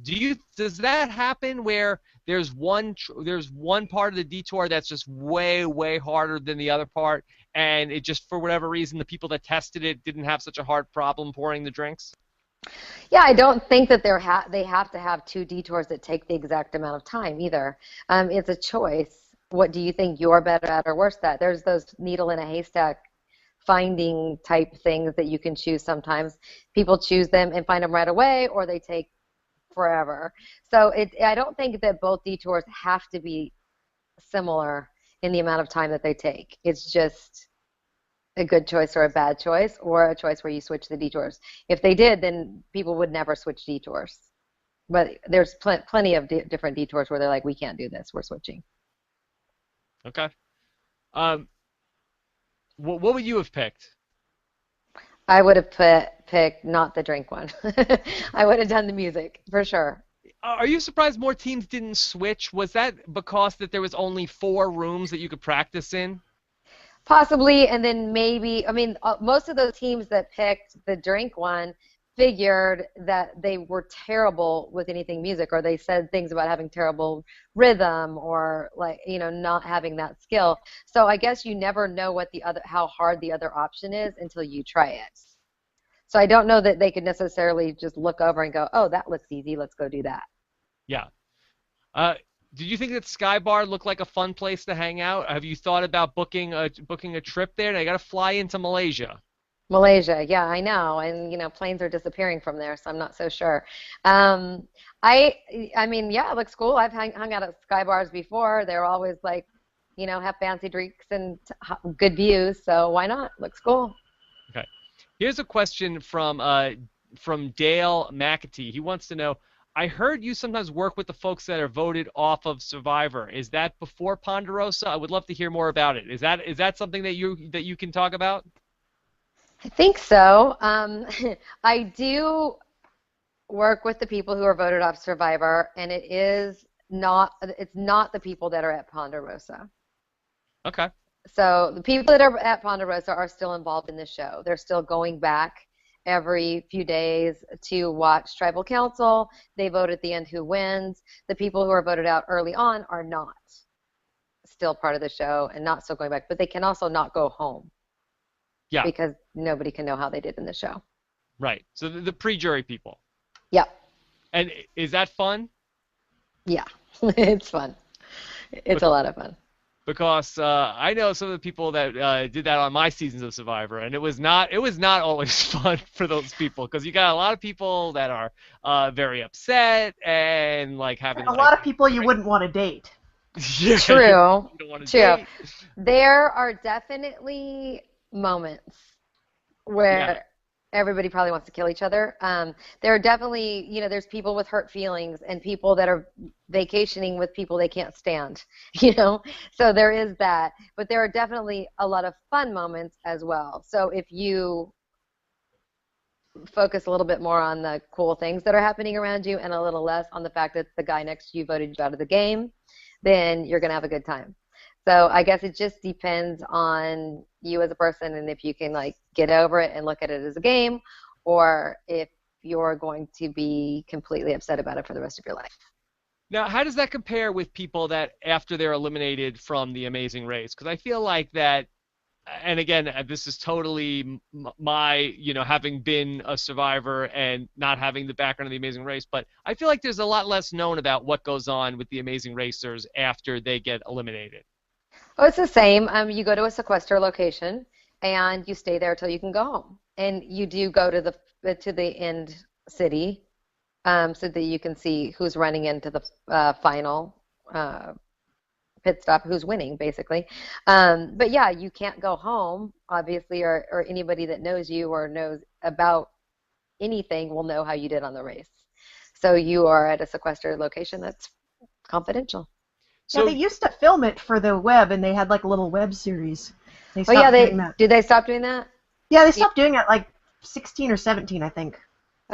Does that happen where there's one part of the detour that's just way harder than the other part, and it just for whatever reason the people that tested it didn't have such a hard problem pouring the drinks? yeah, I don't think that they have to have two detours that take the exact amount of time either. It's a choice. What do you think you're better at or worse at? There's those needle in a haystack finding type things that you can choose sometimes. People choose them and find them right away, or they take forever. So I don't think that both detours have to be similar in the amount of time that they take. It's just a good choice or a bad choice, or a choice where you switch the detours. If they did, then people would never switch detours. But there's plenty of different detours where they're like, we can't do this, we're switching. Okay. Um, what would you have picked? I would have picked not the drink one. I would have done the music for sure. Are you surprised more teams didn't switch? Was that because that there was only 4 rooms that you could practice in? Possibly, and then maybe, I mean, most of those teams that picked the drink one figured that they were terrible with anything music, or they said things about having terrible rhythm, or like, not having that skill. So I guess you never know how hard the other option is until you try it. So I don't know that they could necessarily just look over and go, oh, that looks easy, let's go do that. Yeah. Did you think that Sky Bar looked like a fun place to hang out? Have you thought about booking a trip there? They got to fly into Malaysia. Malaysia, yeah, I know, and planes are disappearing from there, so I'm not so sure. I mean, yeah, it looks cool. I've hung out at Sky Bars before. They're always like, have fancy drinks and good views, so why not? Looks cool. Okay. Here's a question from Dale McAtee. He wants to know, I heard you sometimes work with the folks that are voted off of Survivor. Is that before Ponderosa? I would love to hear more about it. Is that something that you can talk about? I think so. I do work with the people who are voted off Survivor, and it's not the people that are at Ponderosa. Okay. So the people that are at Ponderosa are still involved in the show. They're still going back every few days to watch Tribal Council. They vote at the end who wins. The people who are voted out early on are not still part of the show and not still going back, but they can also not go home. Yeah. Because nobody can know how they did in the show. Right. So the pre-jury people. Yep. And is that fun? Yeah. It's fun. It's a lot of fun. Because I know some of the people that did that on my seasons of Survivor, and it was not always fun for those people, because you got a lot of people that are very upset and like having a lot of people you wouldn't want to date. Yeah, True. you don't want to date. There are definitely moments where everybody probably wants to kill each other. There are definitely, there's people with hurt feelings and people that are vacationing with people they can't stand, So there is that. But there are definitely a lot of fun moments as well. So if you focus a little bit more on the cool things that are happening around you and a little less on the fact that the guy next to you voted you out of the game, then you're going to have a good time. So I guess it just depends on you as a person, and if you can like get over it and look at it as a game, or if you're going to be completely upset about it for the rest of your life. Now, how does that compare with people that after they're eliminated from the Amazing Race? Because I feel like that, and again, this is totally my, having been a survivor and not having the background of the Amazing Race, but I feel like there's a lot less known about what goes on with the Amazing Racers after they get eliminated. Oh, it's the same. You go to a sequester location and you stay there till you can go home, and you do go to the end city, so that you can see who's running into the final pit stop, who's winning basically. But yeah, you can't go home obviously, or anybody that knows you or knows about anything will know how you did on the race. So you are at a sequestered location that's confidential. Yeah, So they used to film it for the web, and they had like a little web series. They Oh yeah, stopped doing that. did they stop doing that? Yeah, they Yeah. stopped doing it like 16 or 17, I think.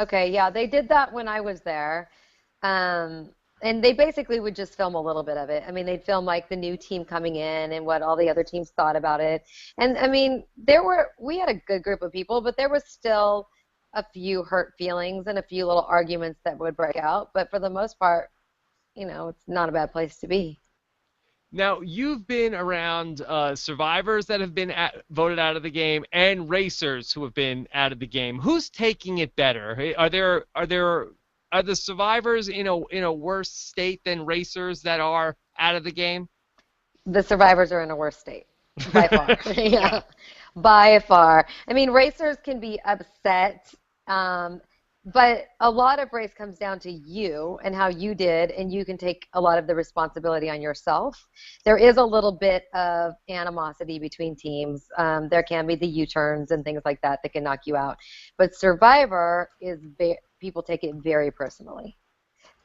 Okay, yeah, they did that when I was there. Um, and they basically would just film a little bit of it. I mean, they'd film like the new team coming in and what all the other teams thought about it. And I mean, we had a good group of people, but there was still a few hurt feelings and a few little arguments that would break out. But for the most part, it's not a bad place to be. now you've been around survivors that have been voted out of the game and racers who have been out of the game. Who's taking it better? Are the survivors in a worse state than racers that are out of the game? The survivors are in a worse state by far. Yeah, by far. I mean, racers can be upset, but a lot of race comes down to you and how you did, and you can take a lot of the responsibility on yourself. There is a little bit of animosity between teams. There can be the U-turns and things like that that can knock you out. But Survivor people take it very personally.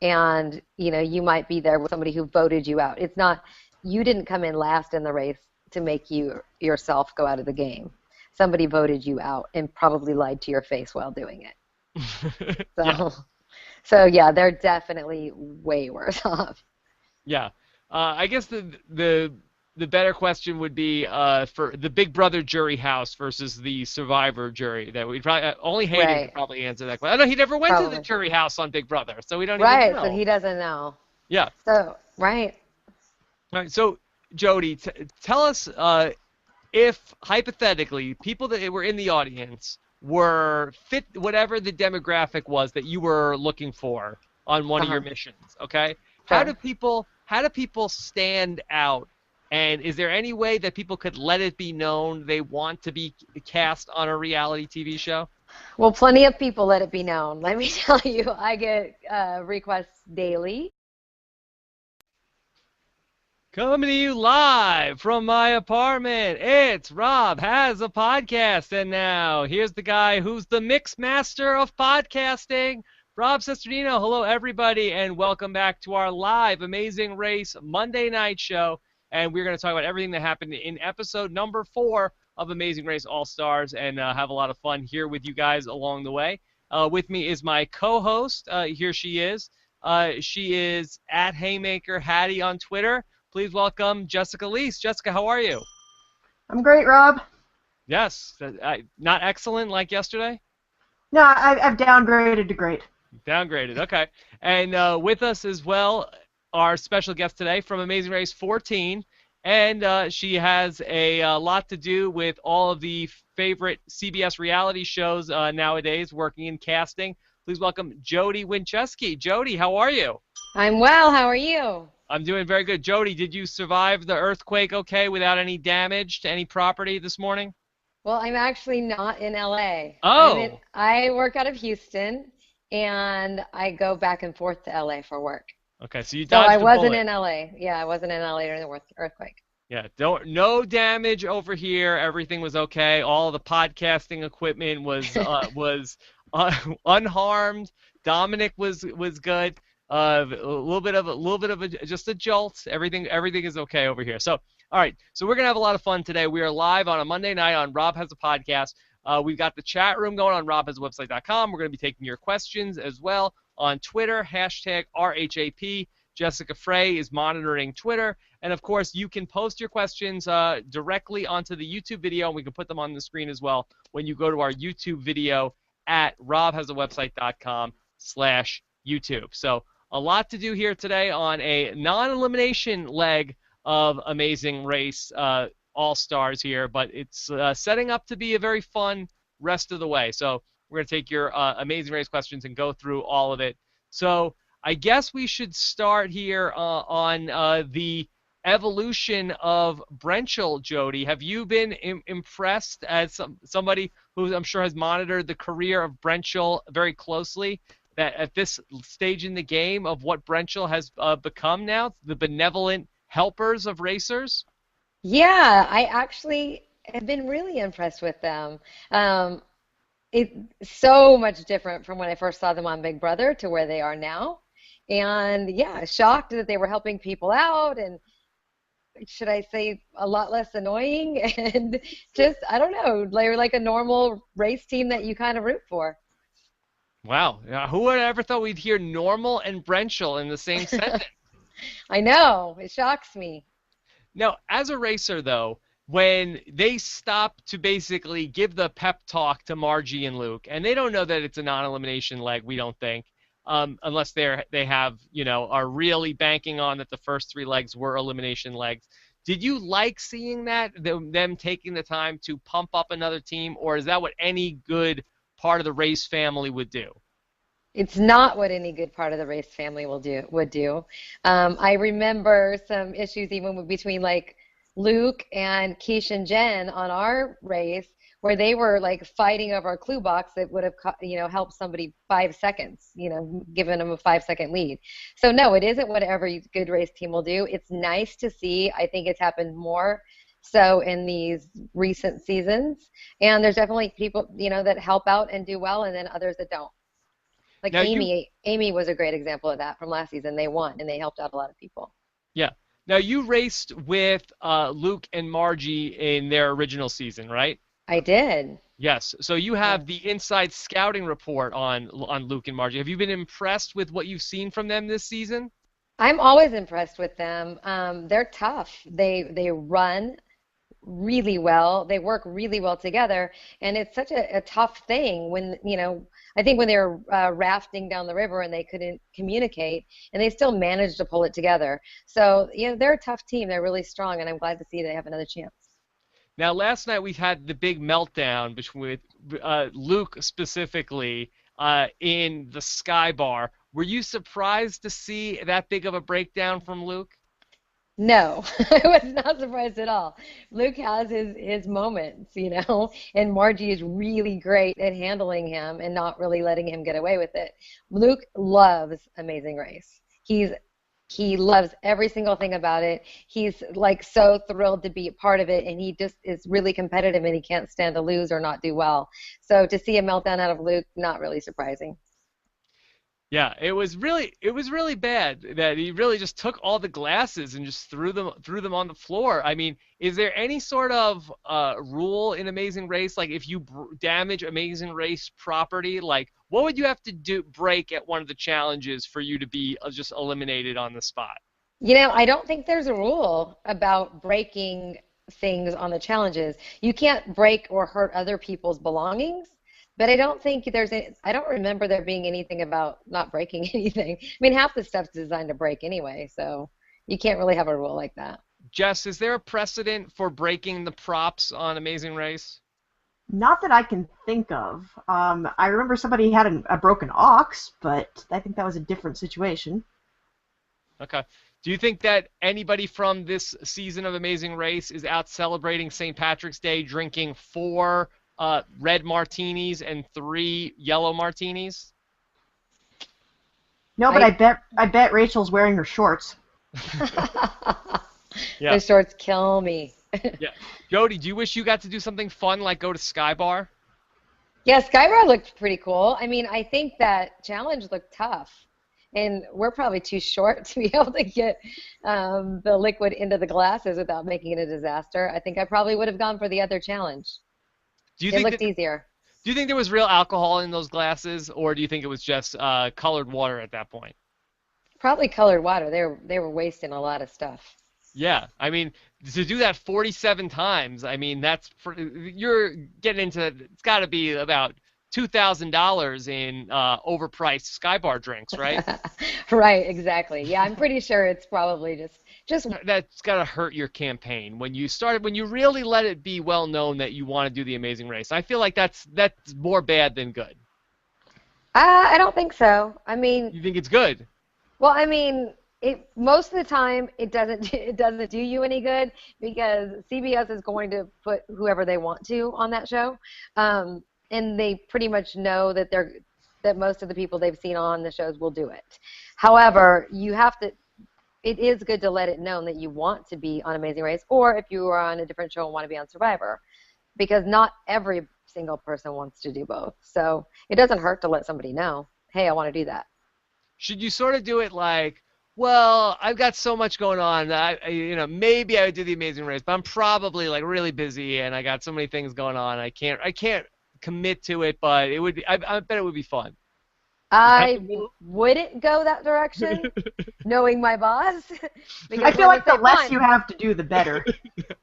And, you might be there with somebody who voted you out. It's not, you didn't come in last in the race to make you yourself go out of the game. Somebody voted you out and probably lied to your face while doing it. So, Yeah. so yeah, they're definitely way worse off. Yeah. I guess the better question would be for the Big Brother jury house versus the Survivor jury. That we probably only Hayden could Right. probably answer that question. I know he never went to the Probably. jury house on Big Brother, so we don't even Right, so know. he doesn't know. Yeah. So, right. All right. So Jodi, tell us if hypothetically people that were in the audience were fit whatever the demographic was that you were looking for on one of your Uh-huh. missions, okay? Sure. How do people stand out? And is there any way that people could let it be known they want to be cast on a reality TV show? Well, plenty of people let it be known. Let me tell you, I get requests daily. Coming to you live from my apartment, it's Rob Has a Podcast. And now, here's the guy who's the mix master of podcasting, Rob Sesternino. Hello, everybody, and welcome back to our live Amazing Race Monday night show. And we're going to talk about everything that happened in episode number 4 of Amazing Race All-Stars and have a lot of fun here with you guys along the way. With me is my co-host. Here she is. She is at Haymaker Hattie on Twitter. Please welcome Jessica Leese. Jessica, how are you? I'm great, Rob. Yes. Not excellent like yesterday? No, I've downgraded to great. Downgraded. Okay. And with us as well, our special guest today from Amazing Race 14. And she has a lot to do with all of the favorite CBS reality shows nowadays, working in casting. Please welcome Jodi Wincheski. Jodi, how are you? I'm well. How are you? I'm doing very good. Jodi, did you survive the earthquake okay without any damage to any property this morning? Well, I'm actually not in LA. Oh. I work out of Houston, and I go back and forth to LA for work. Okay, so you So I dodged a wasn't bullet. in LA. Yeah, I wasn't in LA during the earthquake. Yeah, no damage over here. Everything was okay. All the podcasting equipment was unharmed. Dominic was good. A little bit of a just a jolt. Everything is okay over here. So, all right. So we're gonna have a lot of fun today. We are live on a Monday night on Rob Has a Podcast. We've got the chat room going on robhasawebsite.com. We're gonna be taking your questions as well on Twitter, #RHAP. Jessica Frey is monitoring Twitter. And, of course, you can post your questions directly onto the YouTube video, and we can put them on the screen as well when you go to our YouTube video at robhasawebsite.com/YouTube. So a lot to do here today on a non-elimination leg of Amazing Race All-Stars here, but it's setting up to be a very fun rest of the way. So we're going to take your Amazing Race questions and go through all of it. So I guess we should start here on the evolution of Brenchel, Jodi. Have you been impressed as somebody who I'm sure has monitored the career of Brenchel very closely, that at this stage in the game of what Brenchel has become now, the benevolent helpers of racers? Yeah, I actually have been really impressed with them. It's so much different from when I first saw them on Big Brother to where they are now. And yeah, shocked that they were helping people out and should I say a lot less annoying and just I don't know, they were like a normal race team that you kind of root for. Wow, who would have ever thought we'd hear Normal and Brenchel in the same sentence? I know, it shocks me. Now, as a racer, though, when they stop to basically give the pep talk to Margie and Luke, and they don't know that it's a non-elimination leg, we don't think, unless they have, are really banking on that the first three legs were elimination legs. Did you like seeing that, them taking the time to pump up another team, or is that what any good part of the race family would do? It's not what any good part of the race family would do. I remember some issues even between like Luke and Keish and Jen on our race where they were like fighting over a clue box that would have helped somebody 5 seconds, given them a 5 second lead. So no, it isn't what every good race team will do. It's nice to see. I think it's happened more so in these recent seasons, and there's definitely people that help out and do well, and then others that don't. Like Now you Amy was a great example of that from last season. They won and they helped out a lot of people. Yeah. Now you raced with Luke and Margie in their original season, right? I did. Yes. So you Yeah. have the inside scouting report on Luke and Margie. Have you been impressed with what you've seen from them this season? I'm always impressed with them. They're tough. They run really well. They work really well together, and it's such a tough thing when I think when they were rafting down the river and they couldn't communicate, and they still managed to pull it together. So they're a tough team. They're really strong, and I'm glad to see they have another chance. Now, last night we had the big meltdown between Luke specifically in the Sky Bar. Were you surprised to see that big of a breakdown from Luke? No, I was not surprised at all. Luke has his moments, and Margie is really great at handling him and not really letting him get away with it. Luke loves Amazing Race. He loves every single thing about it. He's like so thrilled to be a part of it, and he just is really competitive and he can't stand to lose or not do well. So to see a meltdown out of Luke, not really surprising. Yeah, it was really bad that he really just took all the glasses and just threw them on the floor. I mean, is there any sort of rule in Amazing Race, like if you damage Amazing Race property, like what would you have to do break at one of the challenges for you to be just eliminated on the spot? I don't think there's a rule about breaking things on the challenges. You can't break or hurt other people's belongings, but I don't remember there being anything about not breaking anything. I mean, half the stuff's designed to break anyway, so you can't really have a rule like that. Jess, is there a precedent for breaking the props on Amazing Race? Not that I can think of. I remember somebody had a broken ox, but I think that was a different situation. Okay. Do you think that anybody from this season of Amazing Race is out celebrating St. Patrick's Day drinking 4 red martinis and 3 yellow martinis? No, but I I bet Rachel's wearing her shorts. Yeah. The shorts kill me. Yeah. Jodi, do you wish you got to do something fun like go to Sky Bar? Yeah, Skybar looked pretty cool. I mean, I think that challenge looked tough. And we're probably too short to be able to get the liquid into the glasses without making it a disaster. I think I probably would have gone for the other challenge. Do you It think looked that easier. do you think there was real alcohol in those glasses, or do you think it was just colored water at that point? Probably colored water. They were wasting a lot of stuff. Yeah, I mean, to do that 47 times, I mean, you're getting into, it's got to be about $2,000 in overpriced Skybar drinks, right? Right, exactly. Yeah, I'm pretty sure it's probably just That's got to hurt your campaign when you really let it be well known that you want to do the Amazing Race. I feel like that's more bad than good. I don't think so. I mean, You think it's good? well, I mean, it most of the time it doesn't it doesn't do you any good because CBS is going to put whoever they want to on that show, and they pretty much know that most of the people they've seen on the shows will do it. However, you have to. It is good to let it known that you want to be on Amazing Race, or if you are on a different show and want to be on Survivor, because not single person wants to do both. So it doesn't hurt to let somebody know, hey, I want to do that. Should you sort of do it like, well, I've got so much going on. Maybe I would do the Amazing Race, but I'm probably like really busy and I got so many things going on. I can't commit to it, but it would be, I bet it would be fun. I wouldn't go that direction, knowing my boss. I feel like the less you have to do, the better.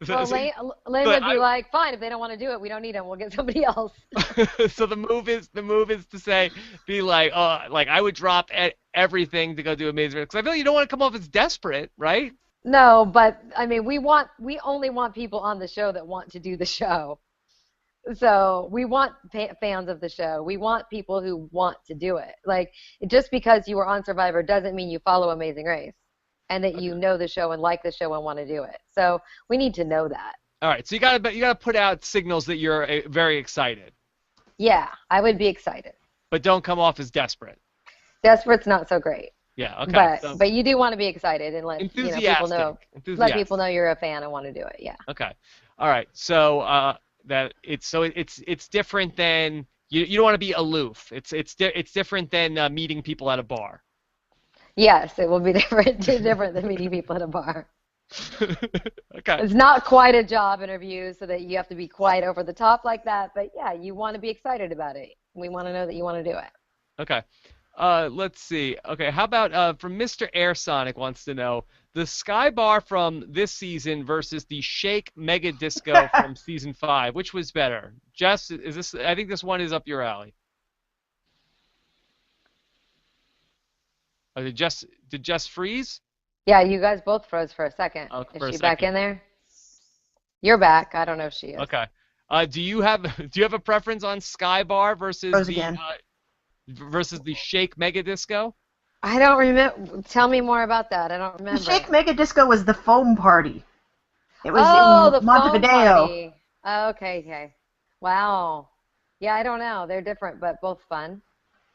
Well, Lane would be like, fine, if they don't want to do it, we don't need them. We'll get somebody else. So the move is to say, be like, oh, like I would drop everything to go do Amazing Race, because I feel like you don't want to come off as desperate, right? No, but I mean, we only want people on the show that want to do the show. So we want fans of the show. We want people who want to do it. Like, just because you were on Survivor doesn't mean you follow Amazing Race and that you know the show and like the show and want to do it. So we need to know that. All right. So you gotta put out signals that you're very excited. Yeah, I would be excited. But don't come off as desperate. Desperate's not so great. Yeah. Okay. But you do want to be excited and let people know. Let people know you're a fan and want to do it. Yeah. Okay. All right. So it's different than you don't want to be aloof. It's different than meeting people at a bar. Yes, it will be different than meeting people at a bar. Okay. It's not quite a job interview, so that you have to be quite over the top like that. But yeah, you want to be excited about it. We want to know that you want to do it. Okay. Let's see. Okay, how about from Mr. Airsonic wants to know the Sky Bar from this season versus the Shake Mega Disco from season 5. Which was better? Jess, is this? I think this one is up your alley. Did Jess freeze? Yeah, you guys both froze for a second. Oh, is she back in there? You're back. I don't know if she is. Okay. Do you have a preference on Sky Bar versus the Shake Mega Disco? I don't remember. Tell me more about that. I don't remember. The Shake Mega Disco was the foam party. It was in Montevideo. Party. Oh, okay. Wow. Yeah, I don't know. They're different, but both fun.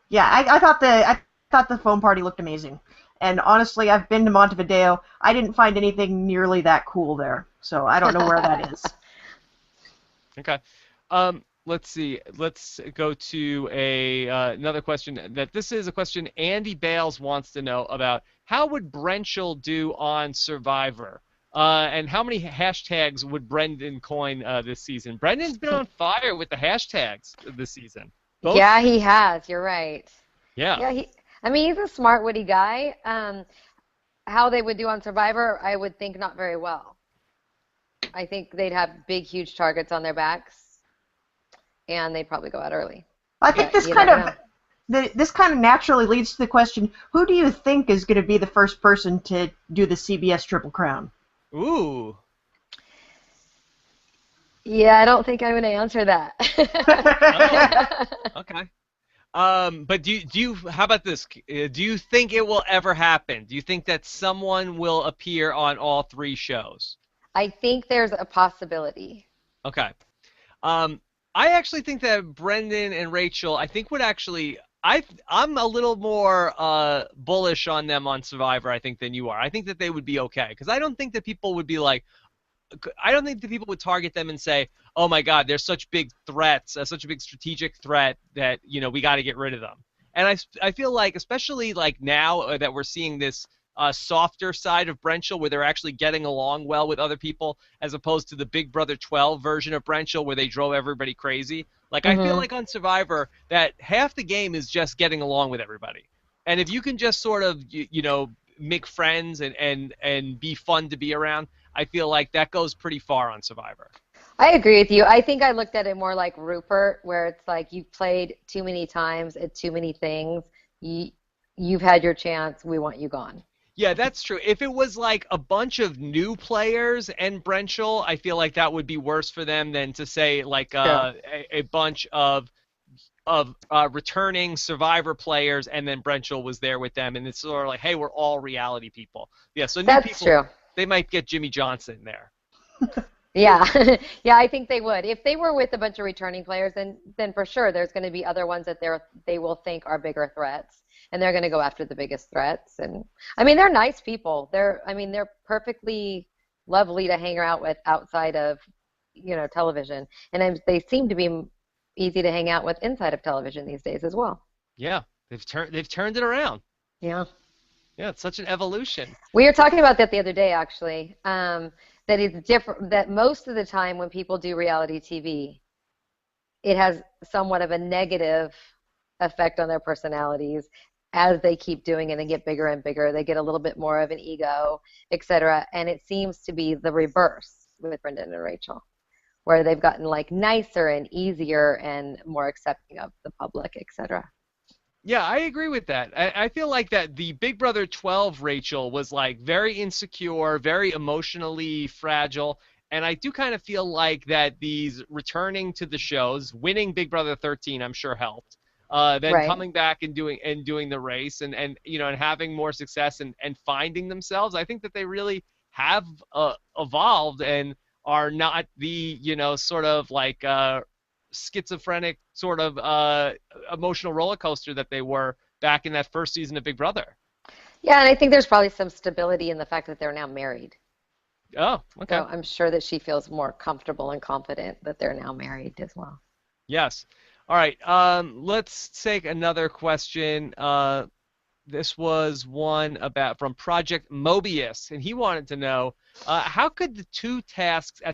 Yeah, I thought the foam party looked amazing. And honestly, I've been to Montevideo. I didn't find anything nearly that cool there. So I don't know where that is. Okay. Let's see. Let's go to another question. This is a question Andy Bales wants to know about. How would Brenchel do on Survivor? And how many hashtags would Brendan coin this season? Brendan's been on fire with the hashtags this season. Both? Yeah, he has. You're right. Yeah. Yeah, he's a smart, witty guy. How they would do on Survivor, I would think not very well. I think they'd have big, huge targets on their backs, and they'd probably go out early. I think this kind of naturally leads to the question: who do you think is going to be the first person to do the CBS Triple Crown? Ooh. Yeah, I don't think I'm going to answer that. Oh, okay. But do you? How about this? Do you think it will ever happen? Do you think that someone will appear on all 3 shows? I think there's a possibility. Okay. I actually think that Brendan and Rachel, I think would actually. I'm a little more bullish on them on Survivor, I think, than you are. I think that they would be okay, because I don't think that people would be like. I don't think that people would target them and say, "Oh my God, they're such big threats, such a big strategic threat that we got to get rid of them." And I feel like, especially like now that we're seeing this softer side of Brenchel, where they're actually getting along well with other people, as opposed to the Big Brother 12 version of Brenchel, where they drove everybody crazy. Like I feel like on Survivor that half the game is just getting along with everybody, and if you can just sort of make friends and be fun to be around, I feel like that goes pretty far on Survivor. I agree with you. I think I looked at it more like Rupert, where it's like you've played too many times at too many things. You've had your chance. We want you gone. Yeah, that's true. If it was like a bunch of new players and Brenchel, I feel like that would be worse for them than to say like a bunch of returning Survivor players and then Brenchel was there with them, and it's sort of like, hey, we're all reality people. Yeah, so new people, true. They might get Jimmy Johnson there. Yeah, yeah, I think they would. If they were with a bunch of returning players, then for sure there's going to be other ones that they will think are bigger threats, and they're going to go after the biggest threats. And I mean, they're nice people. They're perfectly lovely to hang out with outside of television, and they seem to be easy to hang out with inside of television these days as well. Yeah, they've turned it around. Yeah. Yeah, it's such an evolution. We were talking about that the other day, actually. That it's different. That most of the time when people do reality TV, it has somewhat of a negative effect on their personalities as they keep doing it and get bigger and bigger. They get a little bit more of an ego, etc. And it seems to be the reverse with Brendan and Rachel, where they've gotten like nicer and easier and more accepting of the public, etc. Yeah, I agree with that. I feel like that the Big Brother 12 Rachel was like very insecure, very emotionally fragile, and I do kind of feel like that these returning to the shows, winning Big Brother 13, I'm sure helped. Then Right. coming back and doing the race and you know and having more success and finding themselves. I think that they really have evolved and are not the sort of like schizophrenic sort of emotional roller coaster that they were back in that first season of Big Brother. Yeah, and I think there's probably some stability in the fact that they're now married. Oh, okay. So I'm sure that she feels more comfortable and confident that they're now married as well. Yes. All right. Let's take another question. This was one about from Project Mobius, and he wanted to know how could the two tasks at